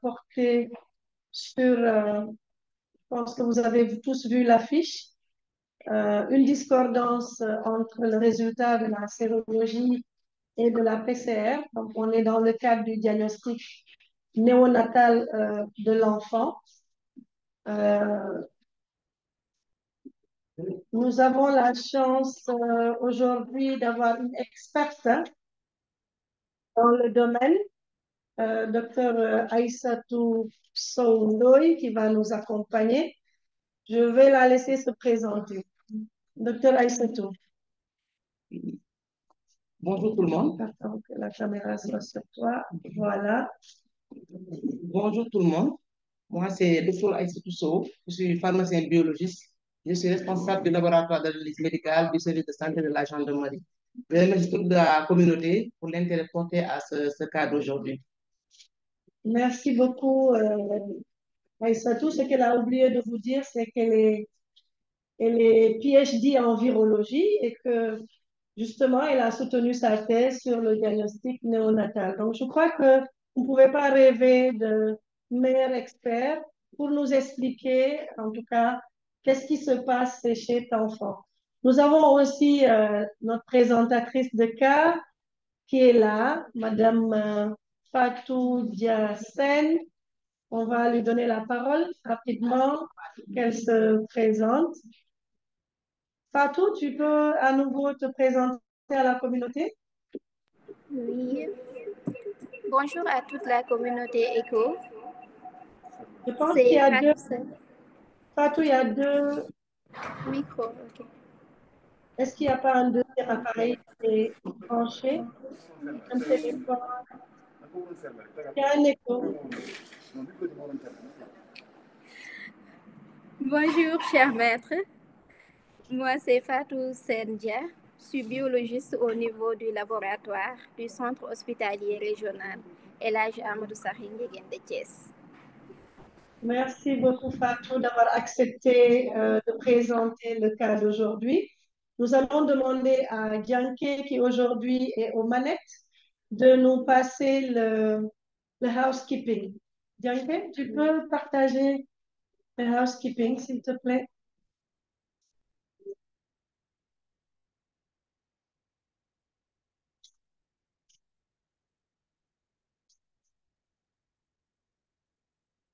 porter sur, je pense que vous avez tous vu l'affiche, une discordance entre le résultat de la sérologie et de la PCR. Donc, on est dans le cadre du diagnostic néonatal de l'enfant. Euh, Nous avons la chance aujourd'hui d'avoir une experte dans le domaine, Dr Aïssatou Soundoy, qui va nous accompagner. Je vais la laisser se présenter. Dr Aïssatou. Bonjour tout le monde. Attends que la caméra soit sur toi. Voilà. Bonjour tout le monde. Moi, c'est Dr Aïssatou Sow. Je suis pharmacien biologiste. Je suis responsable du laboratoire d'analyse médicale du service de santé de la gendarmerie. Je remercie toute la communauté pour l'intérêt porté à ce cas d'aujourd'hui. Merci beaucoup, Aïssatou. Ce qu'elle a oublié de vous dire, c'est elle est PhD en virologie et que justement, elle a soutenu sa thèse sur le diagnostic néonatal. Donc, je crois que vous ne pouvez pas rêver de meilleur expert pour nous expliquer, en tout cas, qu'est-ce qui se passe chez cet enfant. Nous avons aussi notre présentatrice de cas qui est là, Madame Fatou Diassen. On va lui donner la parole rapidement, qu'elle se présente. Fatou, tu peux à nouveau te présenter à la communauté? Oui. Bonjour à toute la communauté ECHO. Je pense qu'il y a deux. Fatou, il y a deux. Micro, ok. Est-ce qu'il n'y a pas un deuxième appareil qui est branché? Un téléphone? Il y a un écho. Bonjour, cher maître. Moi, c'est Fatou Sendia. Je suis biologiste au niveau du laboratoire du centre hospitalier régional El Hadj Amadou Sakhir Ndiéguène de Thiès. Merci beaucoup, Fatou, d'avoir accepté de présenter le cas d'aujourd'hui. Nous allons demander à Dianke, qui aujourd'hui est aux manettes, de nous passer le housekeeping. Dianke, tu peux partager le housekeeping, s'il te plaît?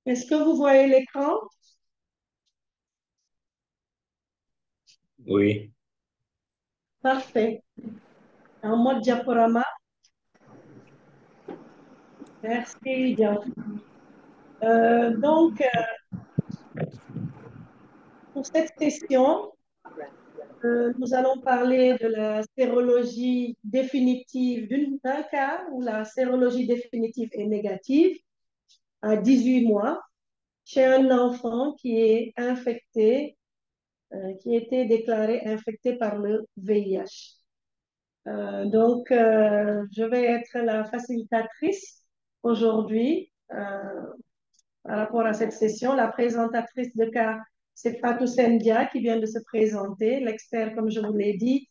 Est-ce que vous voyez l'écran? Oui. Parfait. En mode diaporama. Merci, Dianke. Donc, pour cette session, nous allons parler de la sérologie définitive d'un cas où la sérologie définitive est négative à 18 mois chez un enfant qui est infecté, qui a été déclaré infecté par le VIH. Je vais être la facilitatrice aujourd'hui par rapport à cette session. La présentatrice de cas, c'est Fatou Sendia qui vient de se présenter. L'expert, comme je vous l'ai dit,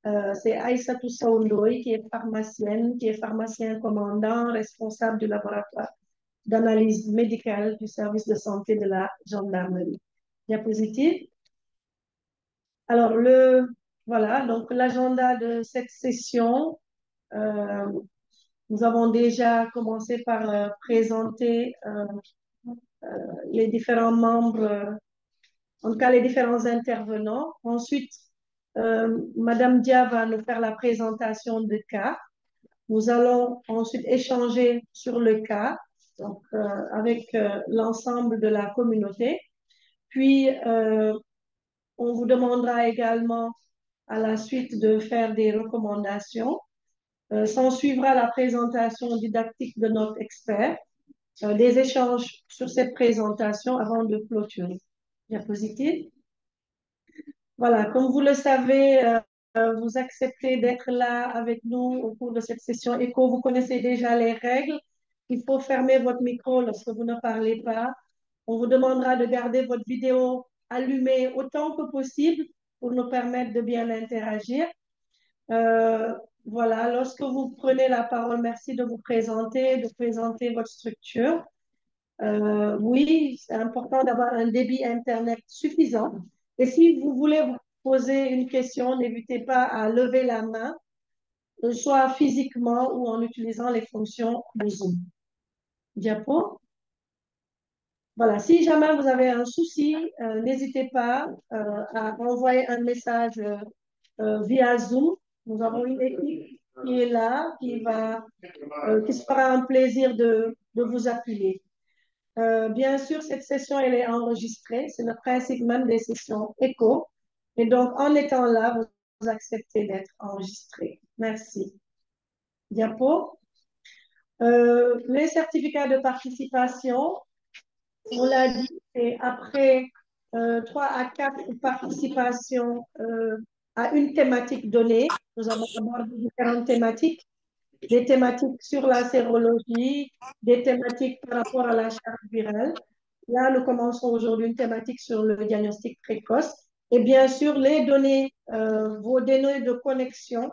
c'est Aïssatou Soundoy qui est pharmacien commandant, responsable du laboratoire d'analyse médicale du service de santé de la gendarmerie. Diapositive. Alors, voilà, donc l'agenda de cette session, nous avons déjà commencé par présenter les différents membres, en tout cas les différents intervenants. Ensuite, Madame Dia va nous faire la présentation de cas. Nous allons ensuite échanger sur le cas donc, avec l'ensemble de la communauté. Puis, on vous demandera également à la suite de faire des recommandations. S'en suivra la présentation didactique de notre expert, des échanges sur cette présentation avant de clôturer. Diapositive. Voilà, comme vous le savez, vous acceptez d'être là avec nous au cours de cette session éco. Vous connaissez déjà les règles. Il faut fermer votre micro lorsque vous ne parlez pas. On vous demandera de garder votre vidéo allumée autant que possible pour nous permettre de bien interagir. voilà, lorsque vous prenez la parole, merci de présenter votre structure. Oui, c'est important d'avoir un débit Internet suffisant. Et si vous voulez vous poser une question, n'hésitez pas à lever la main, soit physiquement ou en utilisant les fonctions de Zoom. Diapo. Voilà, si jamais vous avez un souci, n'hésitez pas à envoyer un message via Zoom. Nous avons une équipe qui est là, qui se fera un plaisir de vous appuyer. Bien sûr, cette session, elle est enregistrée. C'est le principe même des sessions éco. Et donc, en étant là, vous acceptez d'être enregistré. Merci. Diapo. Les certificats de participation, on l'a dit, c'est après 3 à 4 participations à une thématique donnée. Nous avons abordé différentes thématiques, des thématiques sur la sérologie, des thématiques par rapport à la charge virale. Là, nous commençons aujourd'hui une thématique sur le diagnostic précoce. Et bien sûr, les données, vos données de connexion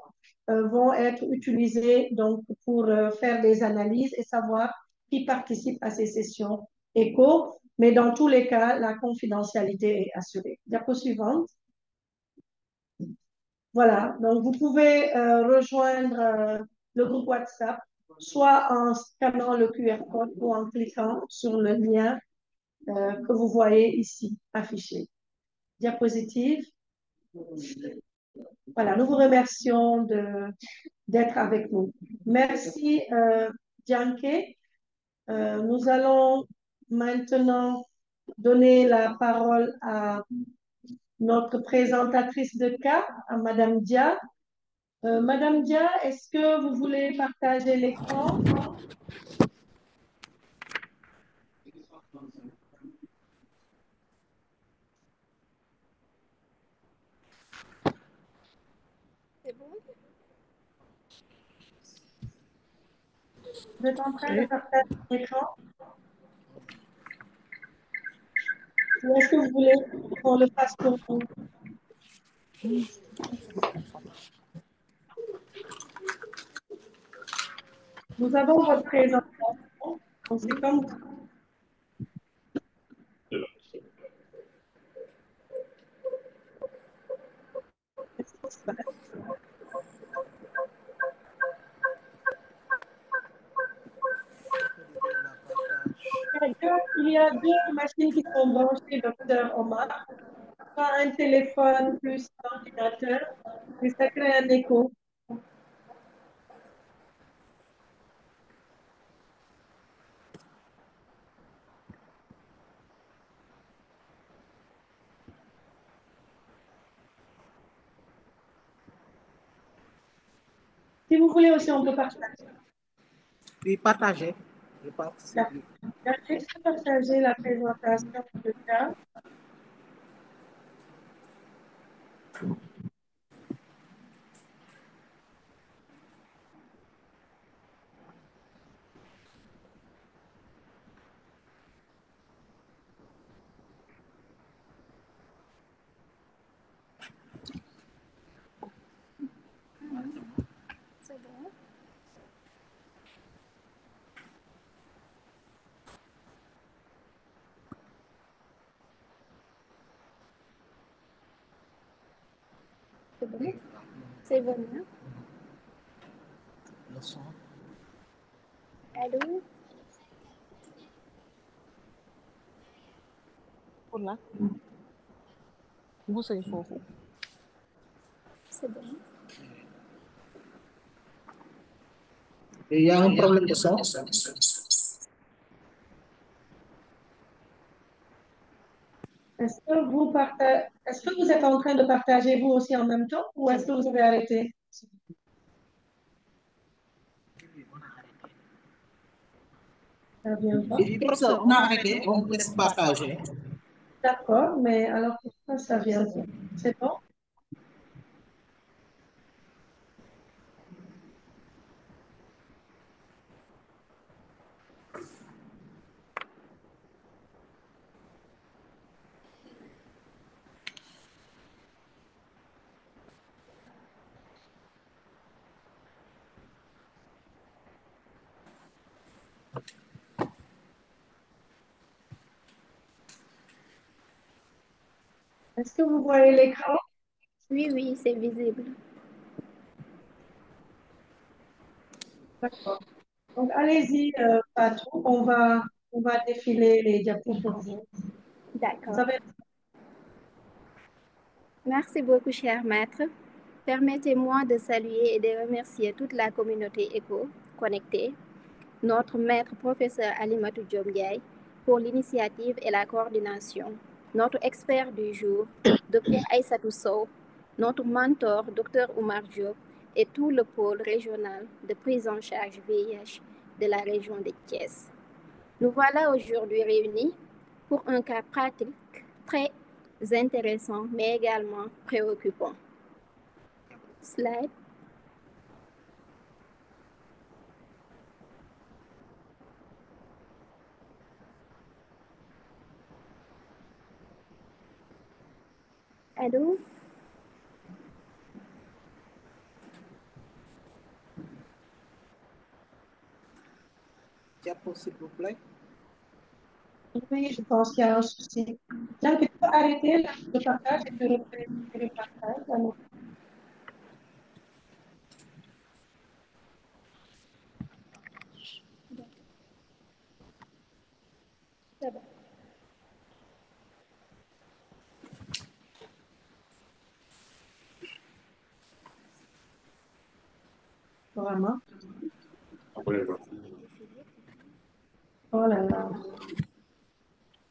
vont être utilisées donc, pour faire des analyses et savoir qui participe à ces sessions éco. Mais dans tous les cas, la confidentialité est assurée. Diapo suivante. Voilà, donc vous pouvez rejoindre le groupe WhatsApp, soit en scannant le QR code ou en cliquant sur le lien que vous voyez ici affiché. Diapositive. Voilà, nous vous remercions d'être avec nous. Merci, Dianke. Nous allons maintenant donner la parole à notre présentatrice de cas, à Madame Dia. Madame Dia, est-ce que vous voulez partager l'écran? C'est bon? Vous êtes en train de partager l'écran? Ou est-ce que vous voulez qu'on le fasse pour vous? Nous avons votre présentation. Donc, c'est comme il y a deux machines qui sont branchées, docteur Omar. Soit un téléphone plus l'ordinateur, et ça crée un écho. Si vous voulez aussi, on peut partager. Oui, partagez. Je participe. Merci de partager la présentation de cas. C'est bon? C'est bon? C'est bon, hein? Le son. Allô? Voilà. Vous, c'est faux. C'est bon. Il y a un problème de son. Est-ce que vous êtes en train de partager vous aussi en même temps ou est-ce que vous avez arrêté? Ça vient pas. Oui, professeur, on a arrêté. On laisse partager. D'accord, mais alors pourquoi ça vient pas? C'est bon? Est-ce que vous voyez l'écran? Oui, oui, c'est visible. D'accord. Donc, allez-y, Fatou. On va défiler les diapos pour vous. Vous D'accord. avez Merci beaucoup, cher maître. Permettez-moi de saluer et de remercier toute la communauté ECHO connectée, notre maître professeur Alimatou Diom Ndiaye pour l'initiative et la coordination, notre expert du jour, Dr Aïssatou Sow, notre mentor, Dr Oumar Diop, et tout le pôle régional de prise en charge VIH de la région de Thiès. Nous voilà aujourd'hui réunis pour un cas pratique très intéressant, mais également préoccupant. Slide. Allô? Diapo, s'il vous plaît. Oui, je pense qu'il y a un souci. Jean, tu peux arrêter le partage et tu refais le partage. Alors, Ça va. vraiment. Oh là là.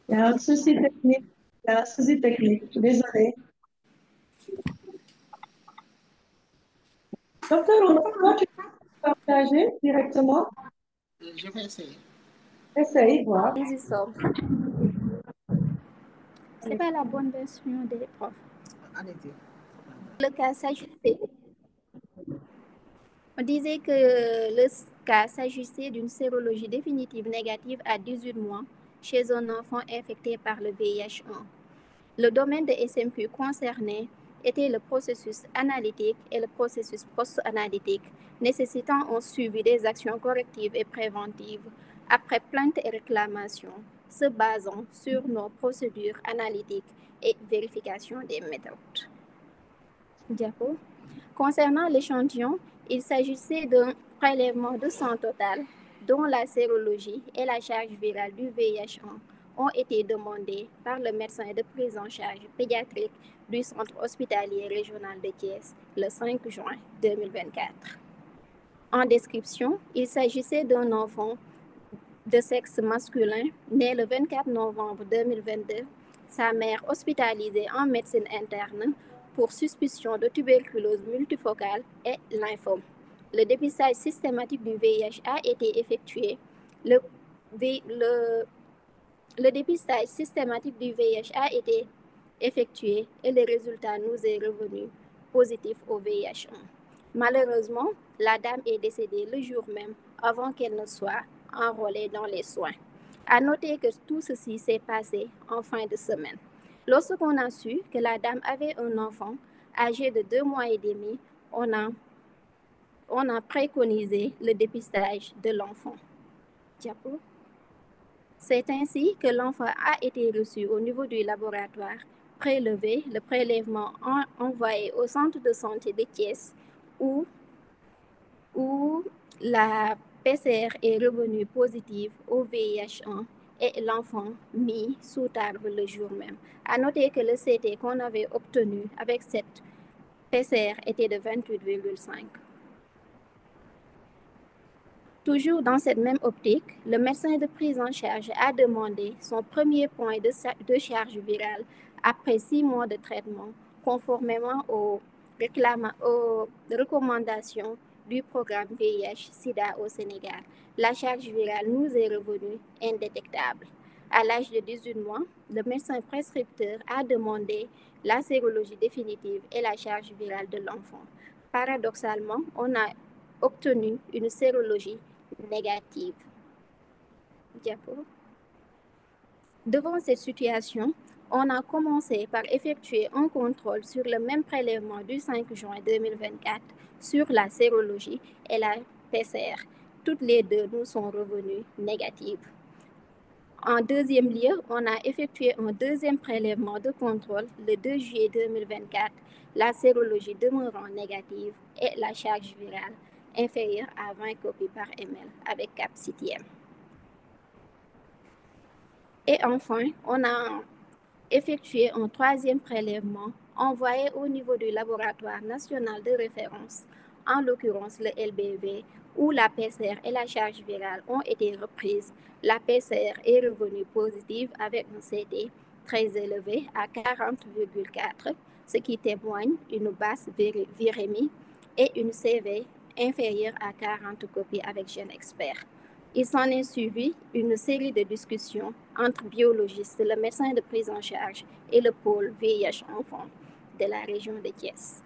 Il y a un souci technique. Il y a un souci technique. Désolée. Docteur Oumar, toi, tu peux partager directement? Je vais essayer. Essaye, voir. Easy Solve. C'est pas la bonne version des profs. Allez-y. Le cas s'agissait. On disait que le cas s'agissait d'une sérologie définitive négative à 18 mois chez un enfant infecté par le VIH-1. Le domaine de SMQ concerné était le processus analytique et le processus post-analytique, nécessitant un suivi des actions correctives et préventives après plainte et réclamation, se basant sur nos procédures analytiques et vérification des méthodes. Diapo. Concernant l'échantillon, il s'agissait d'un prélèvement de sang total dont la sérologie et la charge virale du VIH-1 ont été demandées par le médecin de prise en charge pédiatrique du centre hospitalier régional de Thiès le 5 juin 2024. En description, il s'agissait d'un enfant de sexe masculin né le 24 novembre 2022, sa mère hospitalisée en médecine interne pour suspicion de tuberculose multifocale et lymphome. Le dépistage systématique du VIH a été effectué. Le dépistage systématique du VIH a été effectué et le résultat nous est revenu positif au VIH-1. Malheureusement, la dame est décédée le jour même avant qu'elle ne soit enrôlée dans les soins. À noter que tout ceci s'est passé en fin de semaine. Lorsqu'on a su que la dame avait un enfant âgé de 2 mois et demi, on a préconisé le dépistage de l'enfant. Diapo. C'est ainsi que l'enfant a été reçu au niveau du laboratoire, prélevé, le prélèvement envoyé au centre de santé de Thiès où la PCR est revenue positive au VIH-1 et l'enfant mis sous arbre le jour même. À noter que le CT qu'on avait obtenu avec cette PCR était de 28,5. Toujours dans cette même optique, le médecin de prise en charge a demandé son premier point de charge virale après 6 mois de traitement, conformément aux recommandations du programme VIH-Sida au Sénégal. La charge virale nous est revenue indétectable. À l'âge de 18 mois, le médecin prescripteur a demandé la sérologie définitive et la charge virale de l'enfant. Paradoxalement, on a obtenu une sérologie négative. Diapo. Devant cette situation, on a commencé par effectuer un contrôle sur le même prélèvement du 5 juin 2024 sur la sérologie et la PCR. Toutes les deux nous sont revenues négatives. En deuxième lieu, on a effectué un deuxième prélèvement de contrôle le 2 juillet 2024, la sérologie demeurant négative et la charge virale inférieure à 20 copies par ml avec capsitième. Et enfin, on a effectué un troisième prélèvement envoyé au niveau du laboratoire national de référence, en l'occurrence le LBV, où la PCR et la charge virale ont été reprises. La PCR est revenue positive avec un CT très élevé à 40,4, ce qui témoigne d'une basse virémie et une CV inférieure à 40 copies avec GenExpert. Il s'en est suivi une série de discussions entre biologistes, le médecin de prise en charge et le pôle VIH enfants de la région de Thiès.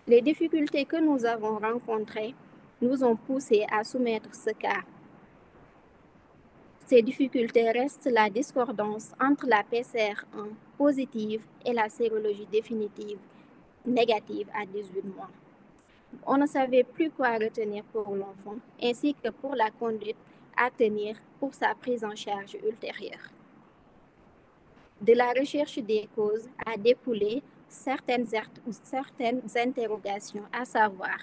Les difficultés que nous avons rencontrées nous ont poussés à soumettre ce cas. Ces difficultés restent la discordance entre la PCR1 positive et la sérologie définitive négative à 18 mois. On ne savait plus quoi retenir pour l'enfant, ainsi que pour la conduite à tenir pour sa prise en charge ultérieure. De la recherche des causes a découlé certaines interrogations, à savoir,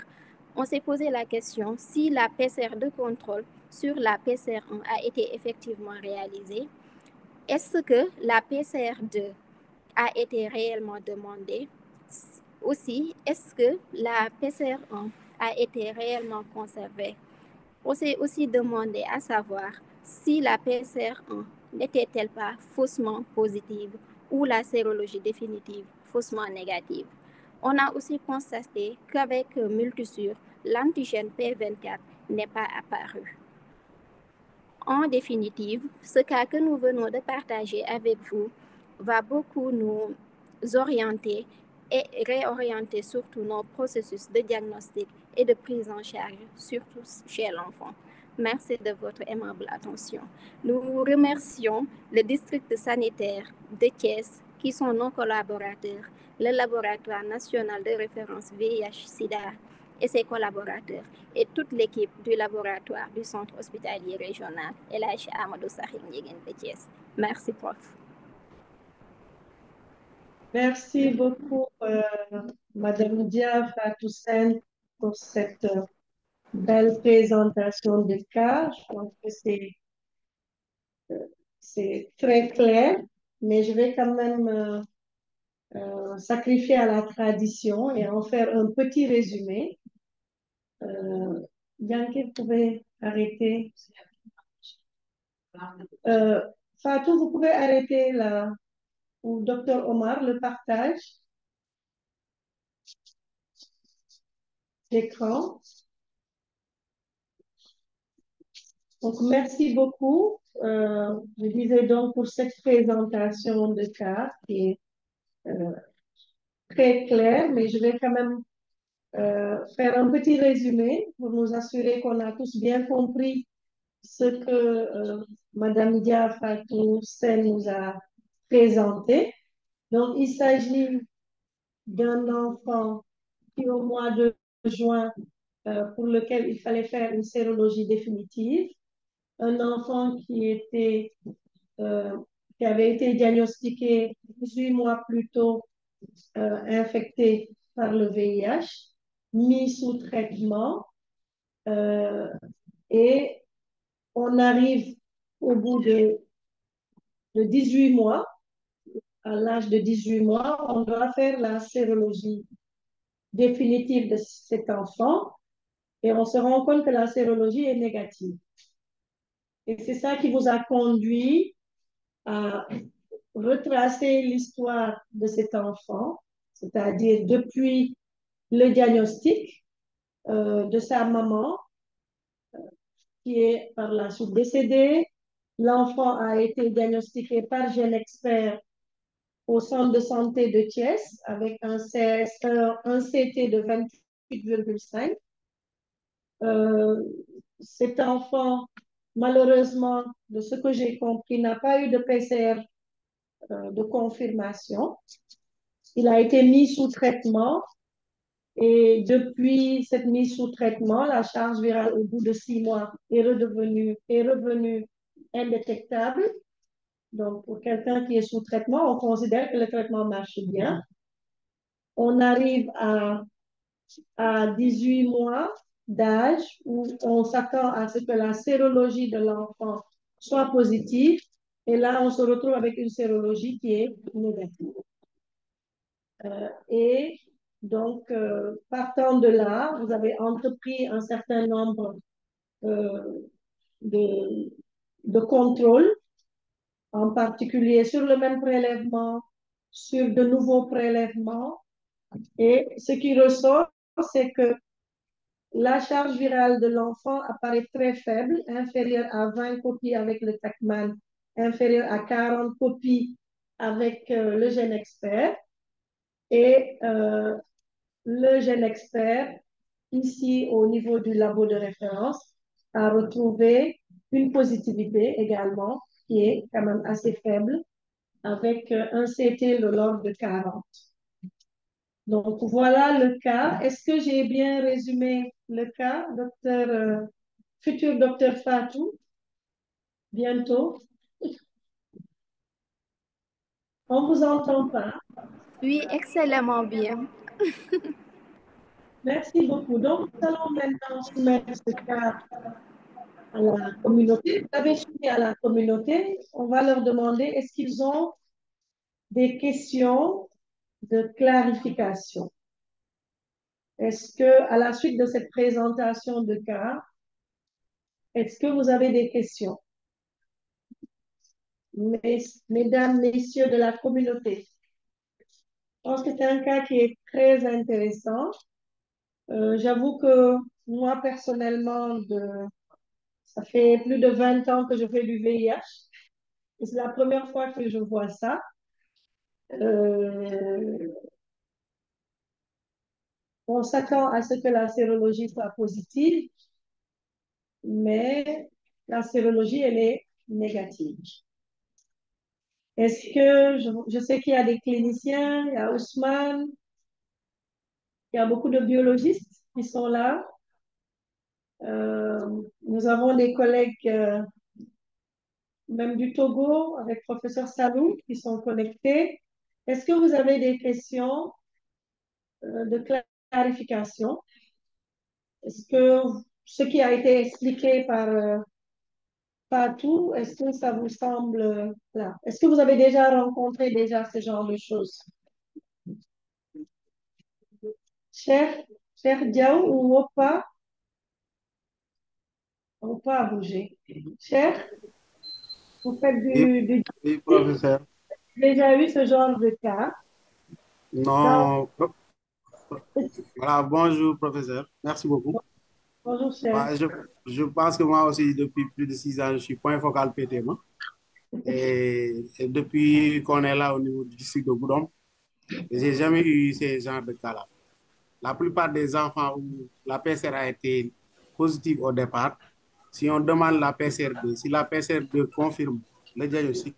on s'est posé la question si la PCR de contrôle sur la PCR1 a été effectivement réalisée. Est-ce que la PCR2 a été réellement demandée? Aussi, est-ce que la PCR1 a été réellement conservée? On s'est aussi demandé à savoir si la PCR1 n'était-elle pas faussement positive ou la sérologie définitive faussement négative. On a aussi constaté qu'avec Multisure, l'antigène P24 n'est pas apparu. En définitive, ce cas que nous venons de partager avec vous va beaucoup nous orienter et réorienter surtout nos processus de diagnostic et de prise en charge, surtout chez l'enfant. Merci de votre aimable attention. Nous remercions le district sanitaire de Thiès, qui sont nos collaborateurs, le laboratoire national de référence VIH-Sida et ses collaborateurs, et toute l'équipe du laboratoire du centre hospitalier régional El-Hadji Amadou Sakhir Ndiéguène de Thiès. Merci, prof. Merci beaucoup, Madame Dia Fatou Sène, pour cette belle présentation de cas. Je pense que c'est très clair, mais je vais quand même sacrifier à la tradition et en faire un petit résumé. Bianca, vous pouvez arrêter. Fatou, vous pouvez arrêter là, ou Docteur Omar, le partage d'écran. Donc, merci beaucoup. Je disais donc pour cette présentation de cas qui est très claire, mais je vais quand même faire un petit résumé pour nous assurer qu'on a tous bien compris ce que Madame Dia Fatou Sène nous a présenté. Donc, il s'agit d'un enfant qui, au mois de juin, pour lequel il fallait faire une sérologie définitive. Un enfant qui avait été diagnostiqué 18 mois plus tôt infecté par le VIH, mis sous traitement, et on arrive au bout de 18 mois, à l'âge de 18 mois, on doit faire la sérologie définitive de cet enfant et on se rend compte que la sérologie est négative. Et c'est ça qui vous a conduit à retracer l'histoire de cet enfant, c'est-à-dire depuis le diagnostic de sa maman, qui est par la suite décédée. L'enfant a été diagnostiqué par GenExpert au centre de santé de Thiès avec un CT de 28,5. Cet enfant, malheureusement, de ce que j'ai compris, n'a pas eu de PCR de confirmation. Il a été mis sous traitement et depuis cette mise sous traitement, la charge virale au bout de 6 mois est revenue indétectable. Donc, pour quelqu'un qui est sous traitement, on considère que le traitement marche bien. On arrive à 18 mois d'âge où on s'attend à ce que la sérologie de l'enfant soit positive. Et là, on se retrouve avec une sérologie qui est négative. Et donc, partant de là, vous avez entrepris un certain nombre de, de contrôles, en particulier sur le même prélèvement, sur de nouveaux prélèvements. Et ce qui ressort, c'est que la charge virale de l'enfant apparaît très faible, inférieure à 20 copies avec le TACMAN, inférieure à 40 copies avec le gène expert. Et le gène expert, ici au niveau du labo de référence, a retrouvé une positivité également qui est quand même assez faible, avec un CT de l'ordre de 40. Donc, voilà le cas. Est-ce que j'ai bien résumé le cas, futur docteur Fatou? Bientôt. On ne vous entend pas. Oui, excellemment bien. Merci beaucoup. Donc, nous allons maintenant soumettre ce cas à la communauté. Vous avez soumis à la communauté. On va leur demander est-ce qu'ils ont des questions de clarification. Est-ce que, à la suite de cette présentation de cas, est-ce que vous avez des questions? Mesdames, messieurs de la communauté, je pense que c'est un cas qui est très intéressant. J'avoue que moi, personnellement, ça fait plus de 20 ans que je fais du VIH. Et c'est la première fois que je vois ça. On s'attend à ce que la sérologie soit positive, mais la sérologie, elle est négative. Est-ce que je sais qu'il y a des cliniciens, il y a Ousmane, il y a beaucoup de biologistes qui sont là. Nous avons des collègues même du Togo avec professeur Salou qui sont connectés. Est-ce que vous avez des questions de clarification? Est-ce que ce qui a été expliqué par Fatou, est-ce que ça vous semble là? Est-ce que vous avez déjà rencontré ce genre de choses? Cher Diaw ou Opa? Opa a bougé. Cher, vous faites Oui, professeur. déjà eu ce genre de cas? Non. Voilà, bonjour, professeur. Merci beaucoup. Bonjour, cher. Ouais, je pense que moi aussi, depuis plus de 6 ans, je suis point focal PTMA. Et depuis qu'on est là au niveau du district de Goudom, j'ai jamais eu ces genres de cas-là. La plupart des enfants où la PCR a été positive au départ, si on demande la PCR2, si la PCR2 confirme le diagnostic,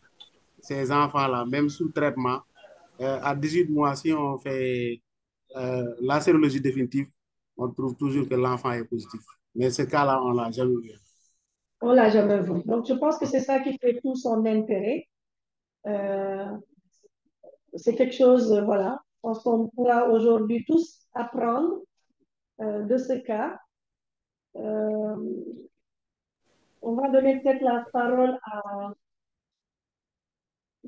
ces enfants-là, même sous traitement, à 18 mois, si on fait la sérologie définitive, on trouve toujours que l'enfant est positif. Mais ce cas-là, on ne l'a jamais vu. On ne l'a jamais vu. Donc, je pense que c'est ça qui fait tout son intérêt. Euh, c'est quelque chose, voilà, je pense qu'on pourra aujourd'hui tous apprendre de ce cas. Euh, on va donner peut-être la parole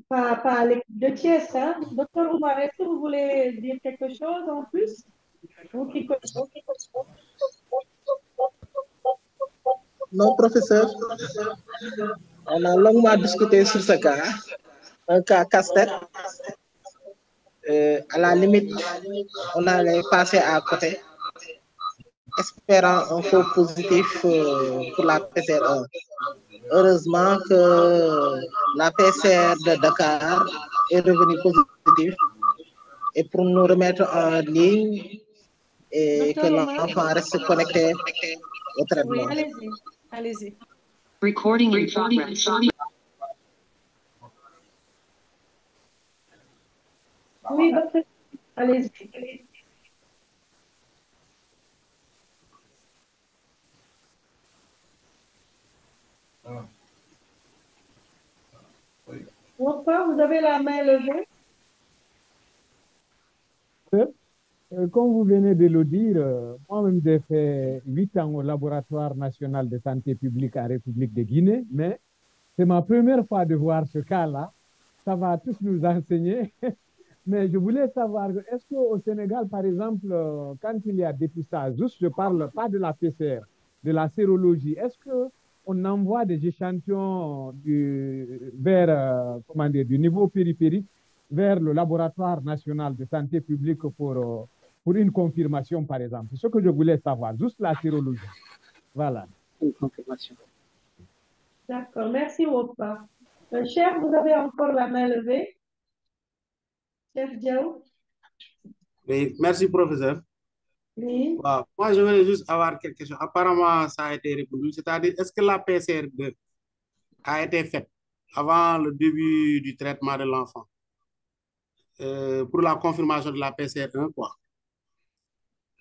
pas à l'équipe de Thiès, hein. Docteur Oumar, est-ce que vous voulez dire quelque chose en plus? Vous qui connaissez. Non, professeur, on a longuement discuté sur ce cas, un cas casse-tête. À la limite, on allait passer à côté, espérant un faux positif pour la PCR1. Heureusement que la PCR de Dakar est revenue positive et pour nous remettre en ligne et que Docteur Oumar? l'enfant reste connecté au Oui, traitement. allez-y. Allez-y. Recording in progress. Oui, docteur, allez-y. Pourquoi vous avez la main levée? Comme vous venez de le dire, moi-même j'ai fait 8 ans au laboratoire national de santé publique en République de Guinée, mais c'est ma première fois de voir ce cas-là. Ça va tous nous enseigner. Mais je voulais savoir, est-ce qu'au Sénégal, par exemple, quand il y a dépistage, juste je parle pas de la PCR, de la sérologie, est-ce qu'on envoie des échantillons vers, comment dire, du niveau périphérique vers le laboratoire national de santé publique pour une confirmation, par exemple? C'est ce que je voulais savoir, juste la sérologie. Voilà. Une confirmation. D'accord, merci Wopa. Cher, vous avez encore la main levée. Chef Diao? Oui, merci, professeur. Oui. Wow. Moi, je voulais juste avoir quelque chose. Apparemment, ça a été répondu. C'est-à-dire, est-ce que la PCR2 a été faite avant le début du traitement de l'enfant pour la confirmation de la PCR1, quoi?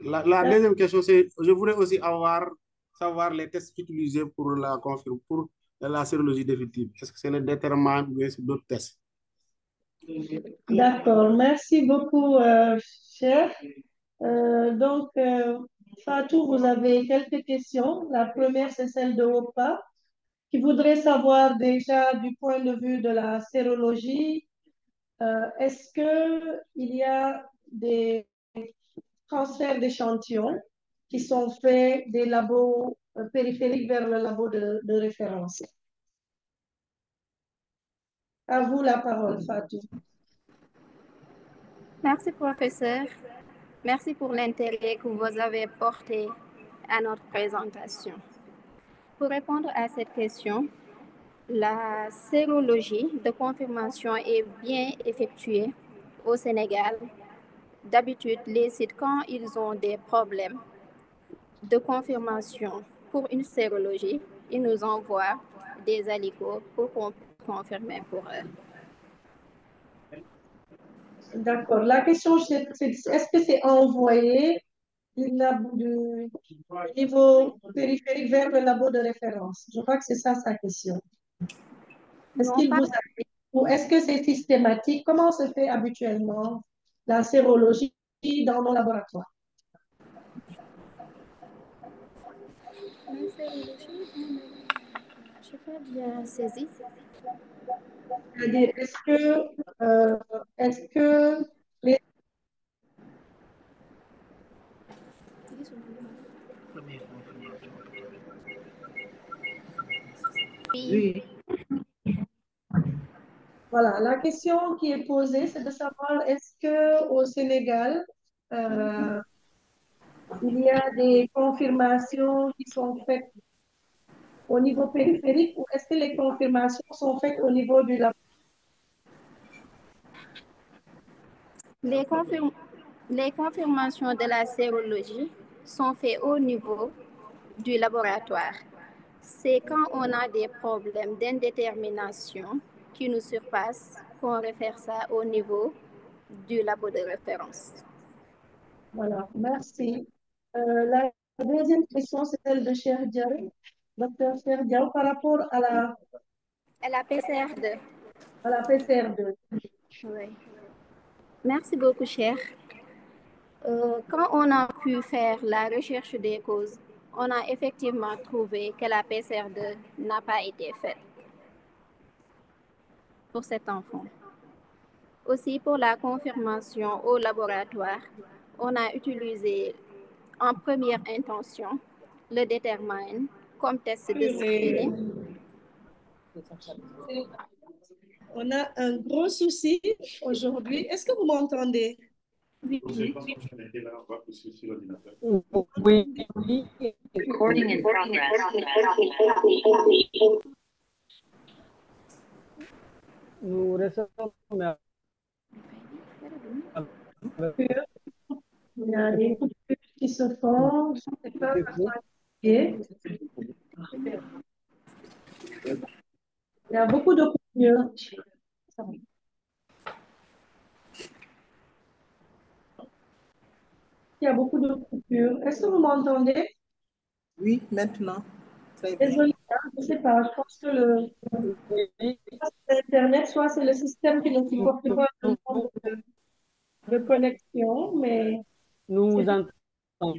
La deuxième question, c'est, je voudrais aussi savoir les tests utilisés pour pour la sérologie définitive. Est-ce que c'est le déterminant ou bien c'est d'autres tests? D'accord, merci beaucoup, cher. Fatou, vous avez quelques questions. La première, c'est celle de Wopa, qui voudrait savoir déjà du point de vue de la sérologie, est-ce qu'il y a des transferts d'échantillons qui sont faits des labos périphériques vers le labo de référence? À vous la parole, Fatou. Merci, professeur. Merci pour l'intérêt que vous avez porté à notre présentation. Pour répondre à cette question, la sérologie de confirmation est bien effectuée au Sénégal. D'habitude, les sites, quand ils ont des problèmes de confirmation pour une sérologie, ils nous envoient des aligots pour confirmer pour eux. D'accord. La question, c'est est-ce que c'est envoyé du niveau périphérique vers le labo de référence? Je crois que c'est ça sa question. Est-ce Non, qu'il pas vous arrive ou est-ce que c'est systématique? Comment se fait habituellement la sérologie dans nos laboratoires? la sérologie, je n'ai pas bien saisi. C'est-à-dire, est-ce que les... Oui. Voilà, la question qui est posée, c'est de savoir est-ce que au Sénégal, il y a des confirmations qui sont faites au niveau périphérique ou est-ce que les confirmations sont faites au niveau du labo? Les confirmations de la sérologie sont faites au niveau du laboratoire. C'est quand on a des problèmes d'indétermination qui nous surpassent qu'on réfère ça au du labo de référence. Voilà, merci. La deuxième question, c'est celle de Cher Diaw, docteur Cher Diaw, par rapport à la PCR2. À la PCR2. Oui. Merci beaucoup, cher. Quand on a pu faire la recherche des causes, on a effectivement trouvé que la PCR2 n'a pas été faite pour cet enfant. Aussi, pour la confirmation au laboratoire, on a utilisé en première intention le détermine comme test de screening. On a un gros souci aujourd'hui. Est-ce que vous m'entendez? Oui. Recording in progress. Nous restons. Il y a des coupures qui se font. Je ne sais pas il y a beaucoup de coupures. Il y a beaucoup de coupures. Est-ce que vous m'entendez? Oui, maintenant. Très bien. Désolée, je ne sais pas. Je pense que Internet, soit c'est le système qui ne supporte pas le nombre de connexion, mais Nous vous entendons.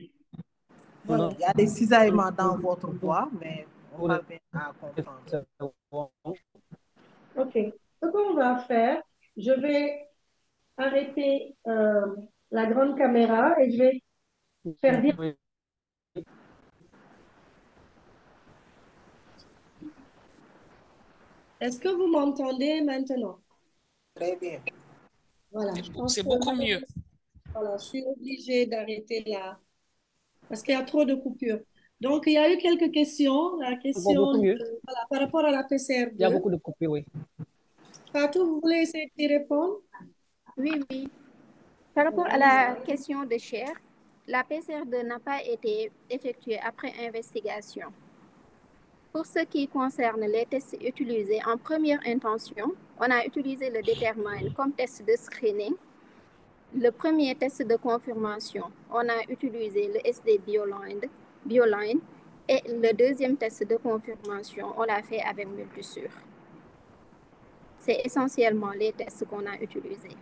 voilà. Il y a des cisaillements dans votre voix, mais on parvient à comprendre. OK. Ce qu'on va faire, je vais arrêter la grande caméra et je vais faire dire. Est-ce que vous m'entendez maintenant? Très bien. Voilà, je pense C'est que beaucoup mieux. voilà, je suis obligée d'arrêter là parce qu'il y a trop de coupures. Donc, il y a eu quelques questions. La question Beaucoup mieux. voilà, par rapport à la PCR2. Il y a beaucoup de coupures, oui. Fatou, vous voulez essayer d'y répondre? Oui, oui. Par rapport à la question de Cher, la PCR2 n'a pas été effectuée après investigation. Pour ce qui concerne les tests utilisés en première intention, on a utilisé le Determine comme test de screening. Le premier test de confirmation, on a utilisé le SD BioLine et le deuxième test de confirmation, on l'a fait avec Multisure. C'est essentiellement les tests qu'on a utilisés.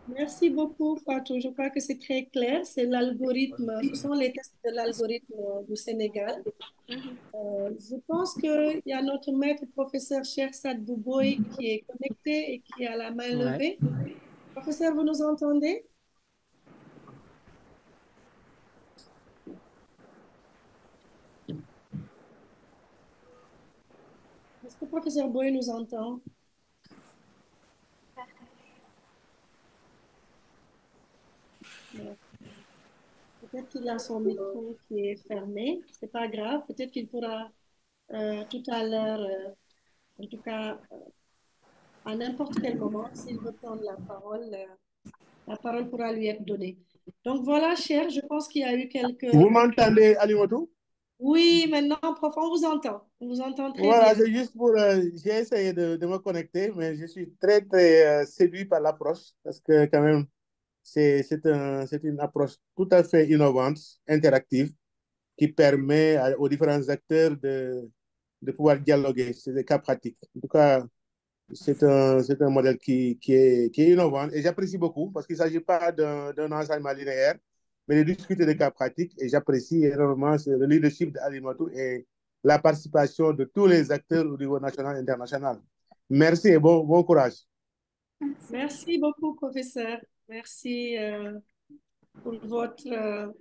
Merci beaucoup, Fatou. Je crois que c'est très clair. C'est l'algorithme, ce sont les tests de l'algorithme du Sénégal. Je pense qu'il y a notre maître professeur Cheikh Saad Bouboy qui est connecté et qui a la main levée. Professeur, vous nous entendez? Est-ce que le professeur Boy nous entend? Peut-être qu'il a son micro qui est fermé. C'est pas grave. Peut-être qu'il pourra tout à l'heure, en tout cas, à n'importe quel moment, s'il veut prendre la parole pourra lui être donnée. Donc voilà, cher, je pense qu'il y a eu quelques... Vous m'entendez, Alimoto? Oui, maintenant, prof, on vous entend. On vous entend très Voilà, bien. c'est juste pour... j'ai essayé de me connecter, mais je suis très, très séduit par l'approche parce que quand même, c'est une approche tout à fait innovante, interactive, qui permet aux différents acteurs de pouvoir dialoguer. C'est des cas pratiques. En tout cas, c'est un modèle qui est innovant et j'apprécie beaucoup parce qu'il ne s'agit pas d'un enseignement linéaire, mais de discuter des cas pratiques et j'apprécie énormément le leadership d'Alimoto et la participation de tous les acteurs au niveau national et international. Merci et bon courage. Merci beaucoup, professeur. Merci pour votre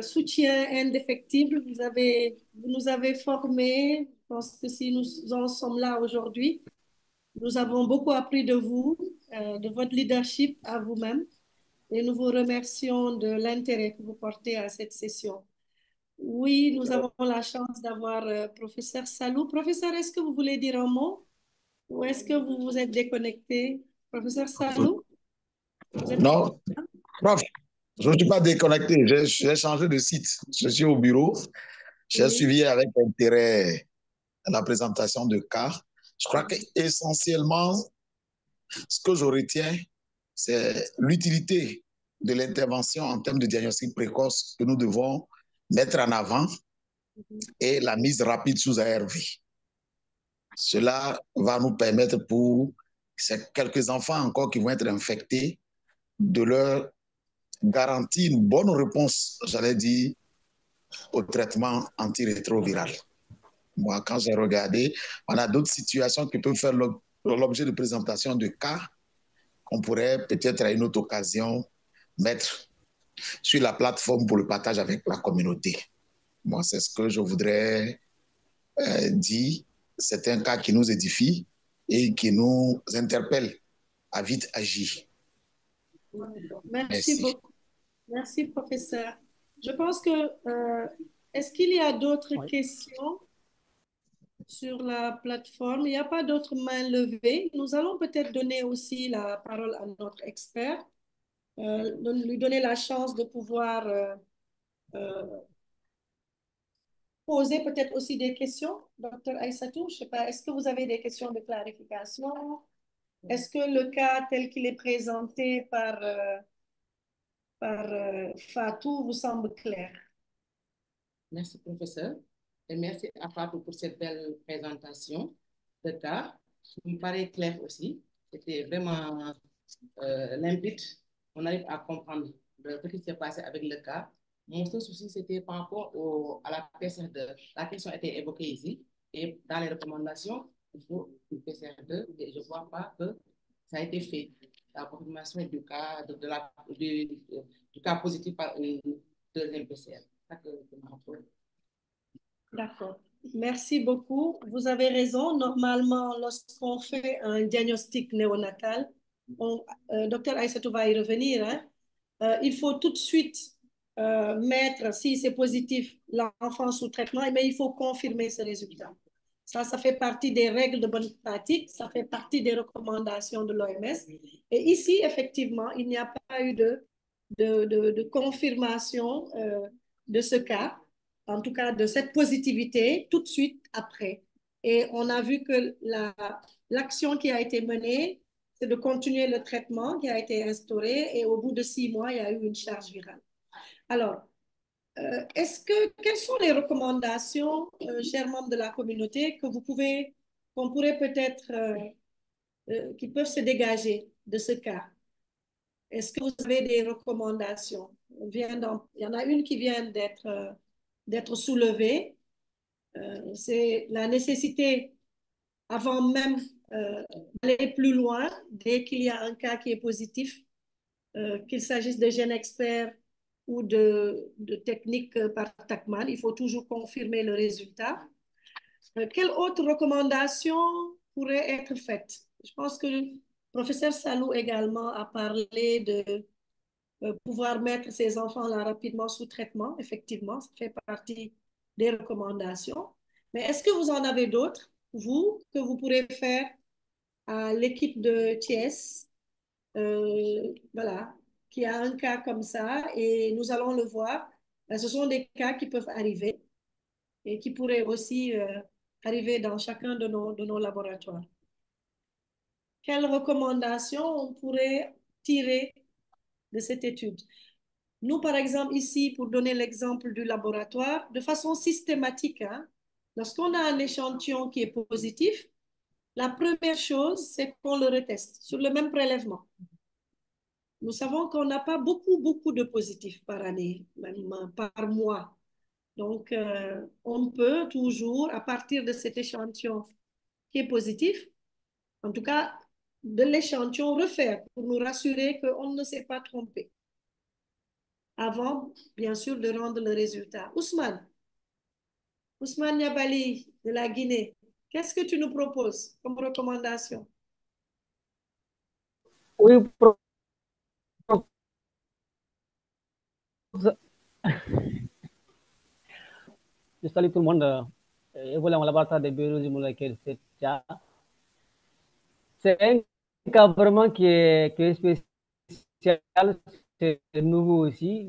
soutien indéfectible. Vous nous avez formés. Je pense que si nous en sommes là aujourd'hui, nous avons beaucoup appris de vous, de votre leadership à vous-même. Et nous vous remercions de l'intérêt que vous portez à cette session. Oui, nous avons la chance d'avoir professeur Salou. Professeur, est-ce que vous voulez dire un mot ou est-ce que vous vous êtes déconnecté? Professeur Salou? Non, prof, je ne suis pas déconnecté. J'ai changé de site. Je suis au bureau. J'ai suivi avec intérêt la présentation de cas. Je crois qu'essentiellement, ce que je retiens, c'est l'utilité de l'intervention en termes de diagnostic précoce que nous devons mettre en avant et la mise rapide sous ARV. Cela va nous permettre pour ces quelques enfants encore qui vont être infectés de leur garantir une bonne réponse, j'allais dire, au traitement antirétroviral. Moi, quand j'ai regardé, on a d'autres situations qui peuvent faire l'objet de présentation de cas qu'on pourrait peut-être à une autre occasion mettre sur la plateforme pour le partage avec la communauté. Moi, c'est ce que je voudrais dire. C'est un cas qui nous édifie et qui nous interpelle à vite agir. Merci beaucoup. Merci, professeur. Je pense que, est-ce qu'il y a d'autres questions sur la plateforme? Il n'y a pas d'autres mains levées. Nous allons peut-être donner aussi la parole à notre expert, lui donner la chance de pouvoir poser peut-être aussi des questions. Docteur Aïssatou, je ne sais pas, est-ce que vous avez des questions de clarification? Est-ce que le cas tel qu'il est présenté par Fatou vous semble clair? Merci, professeur. Et merci à Fatou pour cette belle présentation. de cas, il me paraît clair aussi. C'était vraiment limpide. On arrive à comprendre ce qui s'est passé avec le cas. Mon seul souci, c'était par rapport à la PCR2. La question a été évoquée ici. Et dans les recommandations, il faut une PCR2. Et je ne vois pas que ça a été fait. La confirmation du cas, du cas positif par une deuxième PCR. D'accord. Merci beaucoup. Vous avez raison. Normalement, lorsqu'on fait un diagnostic néonatal, docteur Aïssatou va y revenir, hein, il faut tout de suite mettre, si c'est positif, l'enfant sous traitement, mais il faut confirmer ce résultat. Ça fait partie des règles de bonne pratique, ça fait partie des recommandations de l'OMS. Et ici, effectivement, il n'y a pas eu de confirmation de ce cas, en tout cas de cette positivité, tout de suite après. Et on a vu que l'action qui a été menée, c'est de continuer le traitement qui a été instauré et au bout de 6 mois, il y a eu une charge virale. Alors, quelles sont les recommandations, chers membres de la communauté, qu'on pourrait peut-être, qui peuvent se dégager de ce cas? Est-ce que vous avez des recommandations? Il y en a une qui vient d'être soulevée. C'est la nécessité, avant même d'aller plus loin, dès qu'il y a un cas qui est positif, qu'il s'agisse de gènes experts ou de techniques par Taqman, il faut toujours confirmer le résultat. Quelle autre recommandation pourrait être faite? Je pense que le professeur Salou également a parlé de pouvoir mettre ces enfants-là rapidement sous traitement. Effectivement, ça fait partie des recommandations. Mais est-ce que vous en avez d'autres, vous, que vous pourrez faire à l'équipe de Thiès, voilà, qui a un cas comme ça, et nous allons le voir. Ce sont des cas qui peuvent arriver et qui pourraient aussi arriver dans chacun de nos laboratoires. Quelles recommandations on pourrait tirer de cette étude? Nous, par exemple, ici, pour donner l'exemple du laboratoire, de façon systématique, hein, lorsqu'on a un échantillon qui est positif, la première chose, c'est qu'on le reteste sur le même prélèvement. Nous savons qu'on n'a pas beaucoup de positifs par année, même par mois. Donc, on peut toujours, à partir de cet échantillon qui est positif, en tout cas, de l'échantillon refaire pour nous rassurer qu'on ne s'est pas trompé. Avant, bien sûr, de rendre le résultat. Ousmane Niabali de la Guinée, qu'est-ce que tu nous proposes comme recommandation? Oui, je salue tout le monde. Et voilà, on laboratoire de biologie moléculaire, c'est un cas vraiment qui est spécial, c'est nouveau aussi.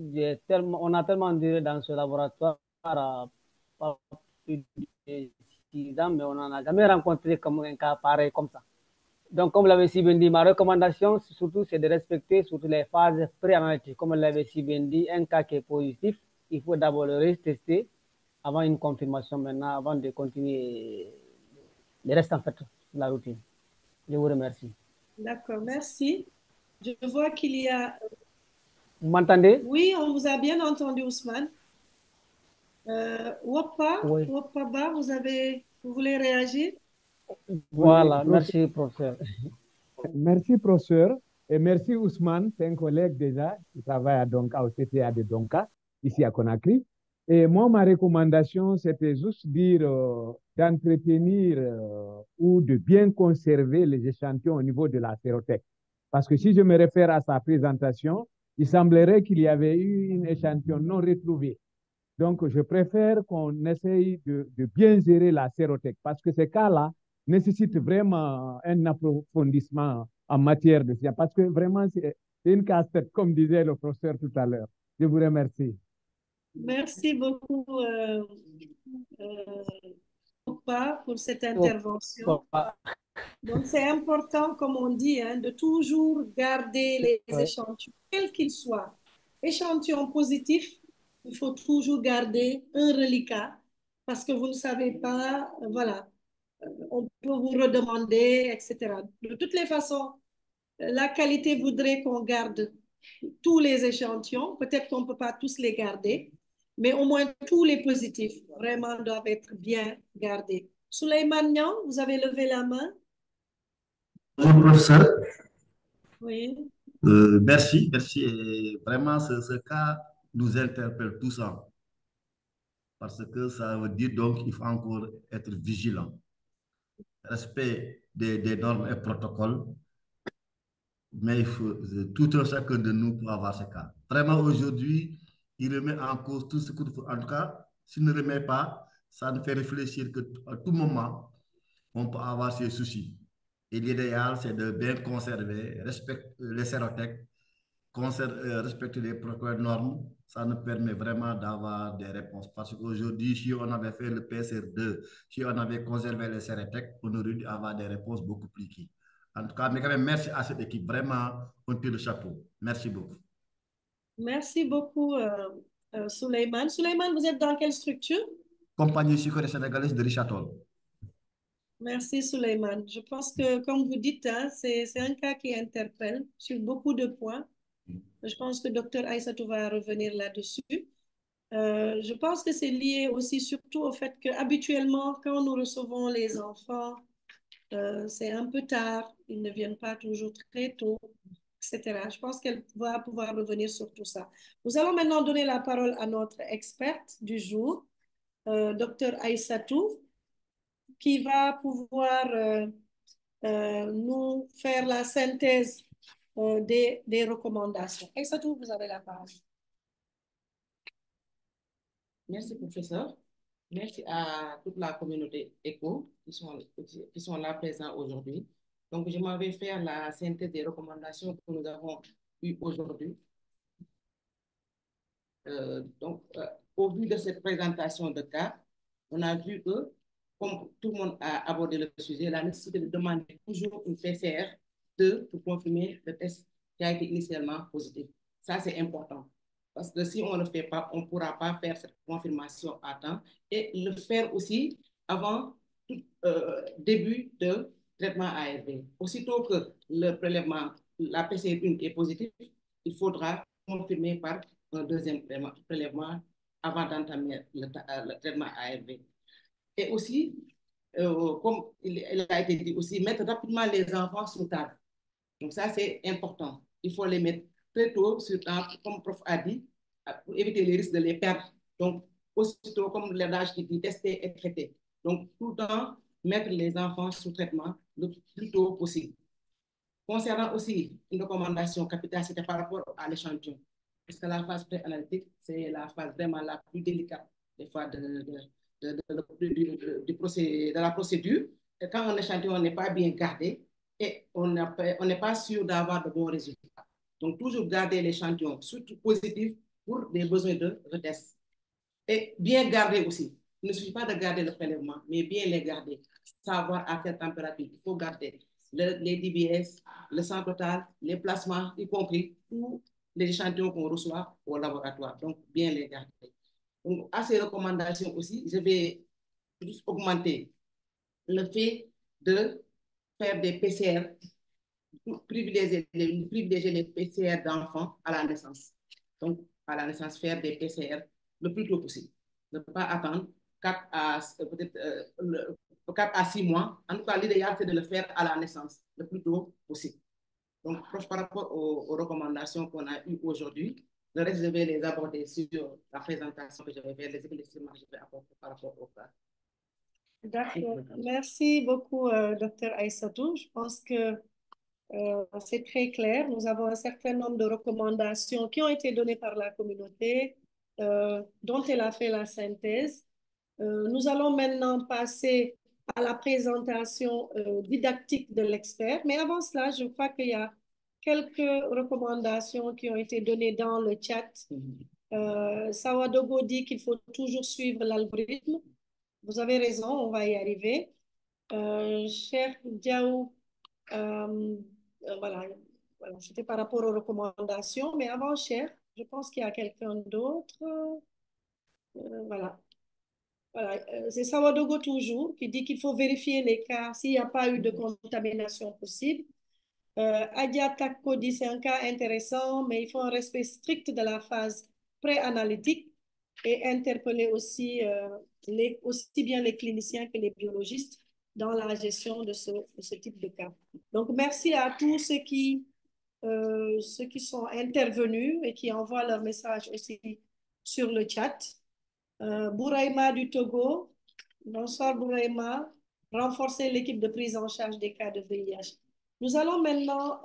On a tellement duré dans ce laboratoire, pas plus de 6 ans, mais on n'en a jamais rencontré comme un cas pareil comme ça. Donc, comme l'avait si bien dit, ma recommandation, surtout, c'est de respecter surtout les phases préanalytiques. Comme l'avait si bien dit, un cas qui est positif, il faut d'abord le retester avant une confirmation maintenant, avant de continuer le reste, en fait, de la routine. Je vous remercie. D'accord, merci. Je vois qu'il y a... Vous m'entendez? Oui, on vous a bien entendu, Ousmane. Oui. Wopaba, vous voulez réagir? Voilà, Oui, merci, professeur. Merci, professeur. Et merci, Ousmane. C'est un collègue déjà qui travaille à Donka, au CTA de Donka, ici à Conakry. Et moi, ma recommandation, c'était juste dire d'entretenir ou de bien conserver les échantillons au niveau de la sérothèque. Parce que si je me réfère à sa présentation, il semblerait qu'il y avait eu un échantillon non retrouvé. Donc, je préfère qu'on essaye de bien gérer la sérothèque parce que ces cas-là nécessitent vraiment un approfondissement en matière de science parce que vraiment, c'est une casse-tête, comme disait le professeur tout à l'heure. Je vous remercie. Merci beaucoup, pour cette intervention. Donc, c'est important, comme on dit, hein, de toujours garder les échantillons, quels qu'ils soient. Échantillon positif, il faut toujours garder un reliquat parce que vous ne savez pas, voilà, on peut vous redemander, etc. De toutes les façons, la qualité voudrait qu'on garde tous les échantillons. Peut-être qu'on ne peut pas tous les garder, mais au moins tous les positifs vraiment doivent être bien gardés. Souleymane Niang, vous avez levé la main. Bonjour, professeur. Oui. Merci. Et vraiment, ce cas nous interpelle tous parce que ça veut dire donc qu'il faut encore être vigilant. Respect des normes et protocoles, mais il faut tout un chacun de nous pour avoir ce cas. Vraiment, aujourd'hui, il remet en cause tout ce qu'il faut. En tout cas, s'il ne remet pas, ça nous fait réfléchir qu'à tout moment, on peut avoir ces soucis. Et l'idéal, c'est de bien conserver, respecter les sérothèques, respecter les protocoles normes. Ça nous permet vraiment d'avoir des réponses. Parce qu'aujourd'hui, si on avait fait le PCR2, si on avait conservé les sérothèques, on aurait dû avoir des réponses beaucoup plus qui. En tout cas, mais quand même, merci à cette équipe. Vraiment, on tire le chapeau. Merci beaucoup. Merci beaucoup, Souleymane. Souleymane, vous êtes dans quelle structure? Compagnie sucrière sénégalaise de Richard Toll. Merci, Souleymane. Je pense que, comme vous dites, hein, c'est un cas qui interpelle sur beaucoup de points. Je pense que Dr Aïssatou va revenir là-dessus. Je pense que c'est lié aussi surtout au fait qu'habituellement, quand nous recevons les enfants, c'est un peu tard, ils ne viennent pas toujours très tôt, etc. Je pense qu'elle va pouvoir revenir sur tout ça. Nous allons maintenant donner la parole à notre experte du jour, Dr Aïssatou, qui va pouvoir nous faire la synthèse des recommandations. Aïssatou, vous avez la parole. Merci, professeur. Merci à toute la communauté ECHO qui sont là présents aujourd'hui. Donc, je m'en vais faire la synthèse des recommandations que nous avons eues aujourd'hui. Au vu de cette présentation de cas, on a vu que, comme tout le monde a abordé le sujet, la nécessité de demander toujours une PCR2 pour confirmer le test qui a été initialement positif. Ça, c'est important. Parce que si on ne le fait pas, on ne pourra pas faire cette confirmation à temps et le faire aussi avant tout début de traitement ARV. Aussitôt que le prélèvement, la PCR1 est positive, il faudra confirmer par un deuxième prélèvement avant d'entamer le traitement ARV. Et aussi, comme il a été dit aussi, mettre rapidement les enfants sous table. Donc ça, c'est important. Il faut les mettre très tôt sur table, comme le prof a dit, pour éviter les risques de les perdre. Donc, aussitôt, comme l'âge qui dit, tester et traiter. Donc, tout le temps, mettre les enfants sous traitement le plus tôt possible. Concernant aussi une recommandation capitale, c'était par rapport à l'échantillon. Parce que la phase pré-analytique, c'est la phase vraiment la plus délicate des fois de la procédure. Et quand un échantillon n'est pas bien gardé, et on n'est pas sûr d'avoir de bons résultats. Donc, toujours garder l'échantillon, surtout positif, pour des besoins de retest. Et bien garder aussi. Il ne suffit pas de garder le prélèvement, mais bien les garder. Savoir à quelle température il faut garder les DBS, le sang total, les plasmas, y compris tous les échantillons qu'on reçoit au laboratoire. Donc, bien les garder. Donc, à ces recommandations aussi, je vais juste augmenter le fait de faire des PCR, privilégier les PCR d'enfants à la naissance. Donc, à la naissance, faire des PCR le plus tôt possible. Ne pas attendre 4 à 6 mois. En tout cas, l'idéal, c'est de le faire à la naissance, le plus tôt possible. Donc, par rapport aux recommandations qu'on a eues aujourd'hui, le reste, je vais les aborder sur la présentation que je vais faire, les éclaircissements que je vais apporter par rapport au cas. D'accord. Merci beaucoup, Dr Aïssatou. Je pense que c'est très clair. Nous avons un certain nombre de recommandations qui ont été données par la communauté, dont elle a fait la synthèse. Nous allons maintenant passer à la présentation didactique de l'expert. Mais avant cela, je crois qu'il y a quelques recommandations qui ont été données dans le chat. Sawadogo dit qu'il faut toujours suivre l'algorithme. Vous avez raison, on va y arriver. Cher Diaou, voilà, c'était par rapport aux recommandations. Mais avant, cher, je pense qu'il y a quelqu'un d'autre. Voilà. Voilà, c'est Sawadogo toujours qui dit qu'il faut vérifier les cas s'il n'y a pas eu de contamination possible. Adia Takko dit c'est un cas intéressant, mais il faut un respect strict de la phase pré-analytique et interpeller aussi, aussi bien les cliniciens que les biologistes dans la gestion de ce type de cas. Donc, merci à tous ceux qui sont intervenus et qui envoient leurs messages aussi sur le chat. Bouraïma du Togo, bonsoir Bouraïma, renforcer l'équipe de prise en charge des cas de VIH. Nous allons maintenant,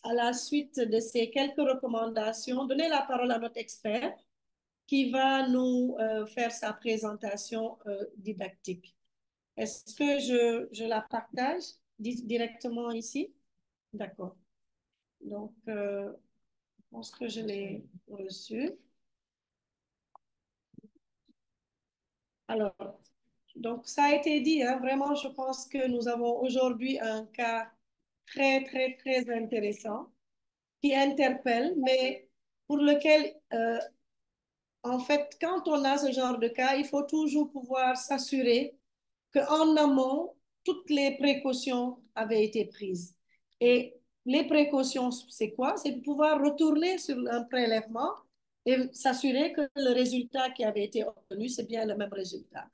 à la suite de ces quelques recommandations, donner la parole à notre expert qui va nous faire sa présentation didactique. Est-ce que je la partage directement ici? D'accord. Donc, je pense que je l'ai reçu. Alors, donc ça a été dit, hein, vraiment, je pense que nous avons aujourd'hui un cas très, très, très intéressant qui interpelle, mais pour lequel, en fait, quand on a ce genre de cas, il faut toujours pouvoir s'assurer qu'en amont, toutes les précautions avaient été prises. Et les précautions, c'est quoi? C'est de pouvoir retourner sur un prélèvement et s'assurer que le résultat qui avait été obtenu, c'est bien le même résultat.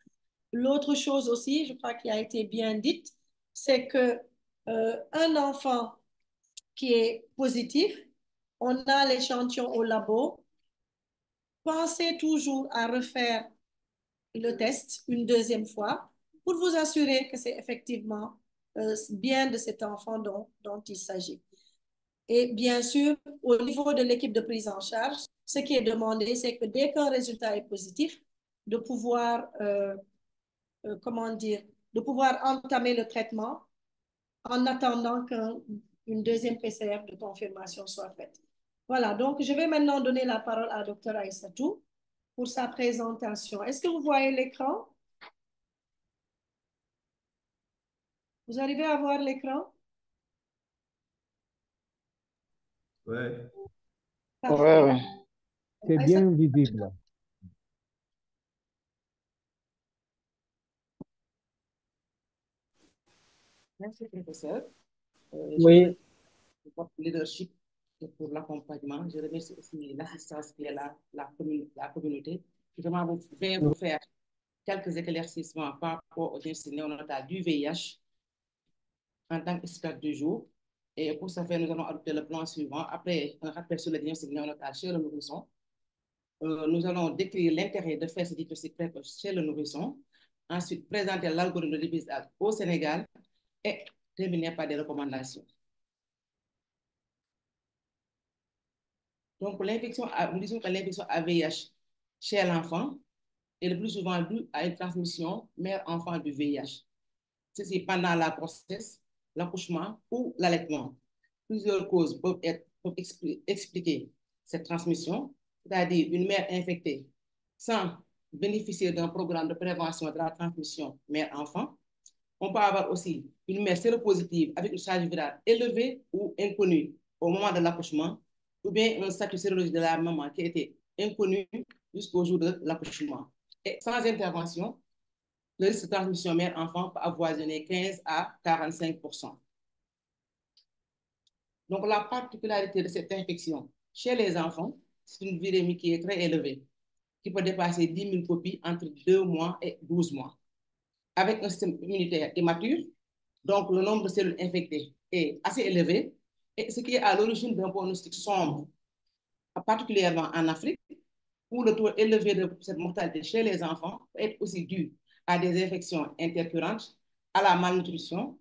L'autre chose aussi, je crois qu'il a été bien dite, c'est que un enfant qui est positif, on a l'échantillon au labo, pensez toujours à refaire le test une deuxième fois pour vous assurer que c'est effectivement bien de cet enfant dont il s'agit. Et bien sûr, au niveau de l'équipe de prise en charge, ce qui est demandé, c'est que dès qu'un résultat est positif, de pouvoir, comment dire, de pouvoir entamer le traitement en attendant qu'une deuxième PCR de confirmation soit faite. Voilà, donc je vais maintenant donner la parole à Dr Aïssatou pour sa présentation. Est-ce que vous voyez l'écran? Vous arrivez à voir l'écran? Oui. Ouais. C'est bien visible. Merci, professeur. Oui. Je votre leadership et pour l'accompagnement. Je remercie aussi l'assistance qui est là, la communauté. Je vais vous faire quelques éclaircissements par rapport au diagnostic néonatal du VIH en tant qu'expert du jour. Et pour ce faire, nous allons adopter le plan suivant. Après un rappel sur le diagnostic néonatal chez le nourrisson, nous allons décrire l'intérêt de faire ce diagnostic précoce chez le nourrisson. Ensuite, présenter l'algorithme de dépistage au Sénégal et terminer par des recommandations. Donc, nous disons que l'infection à VIH chez l'enfant est le plus souvent due à une transmission mère-enfant du VIH. Ceci pendant la grossesse, l'accouchement ou l'allaitement. Plusieurs causes peuvent expliquer cette transmission, c'est-à-dire une mère infectée sans bénéficier d'un programme de prévention de la transmission mère-enfant. On peut avoir aussi une mère séropositive avec une charge virale élevée ou inconnue au moment de l'accouchement, ou bien un statut sérologique de la maman qui était inconnu jusqu'au jour de l'accouchement. Et sans intervention, le risque de transmission mère-enfant peut avoisiner 15 à 45%. Donc, la particularité de cette infection chez les enfants, c'est une virémie qui est très élevée, qui peut dépasser 10 000 copies entre 2 mois et 12 mois. Avec un système immunitaire immature, donc le nombre de cellules infectées est assez élevé, et ce qui est à l'origine d'un pronostic sombre, particulièrement en Afrique, où le taux élevé de cette mortalité chez les enfants peut être aussi dû à des infections intercurrentes, à la malnutrition,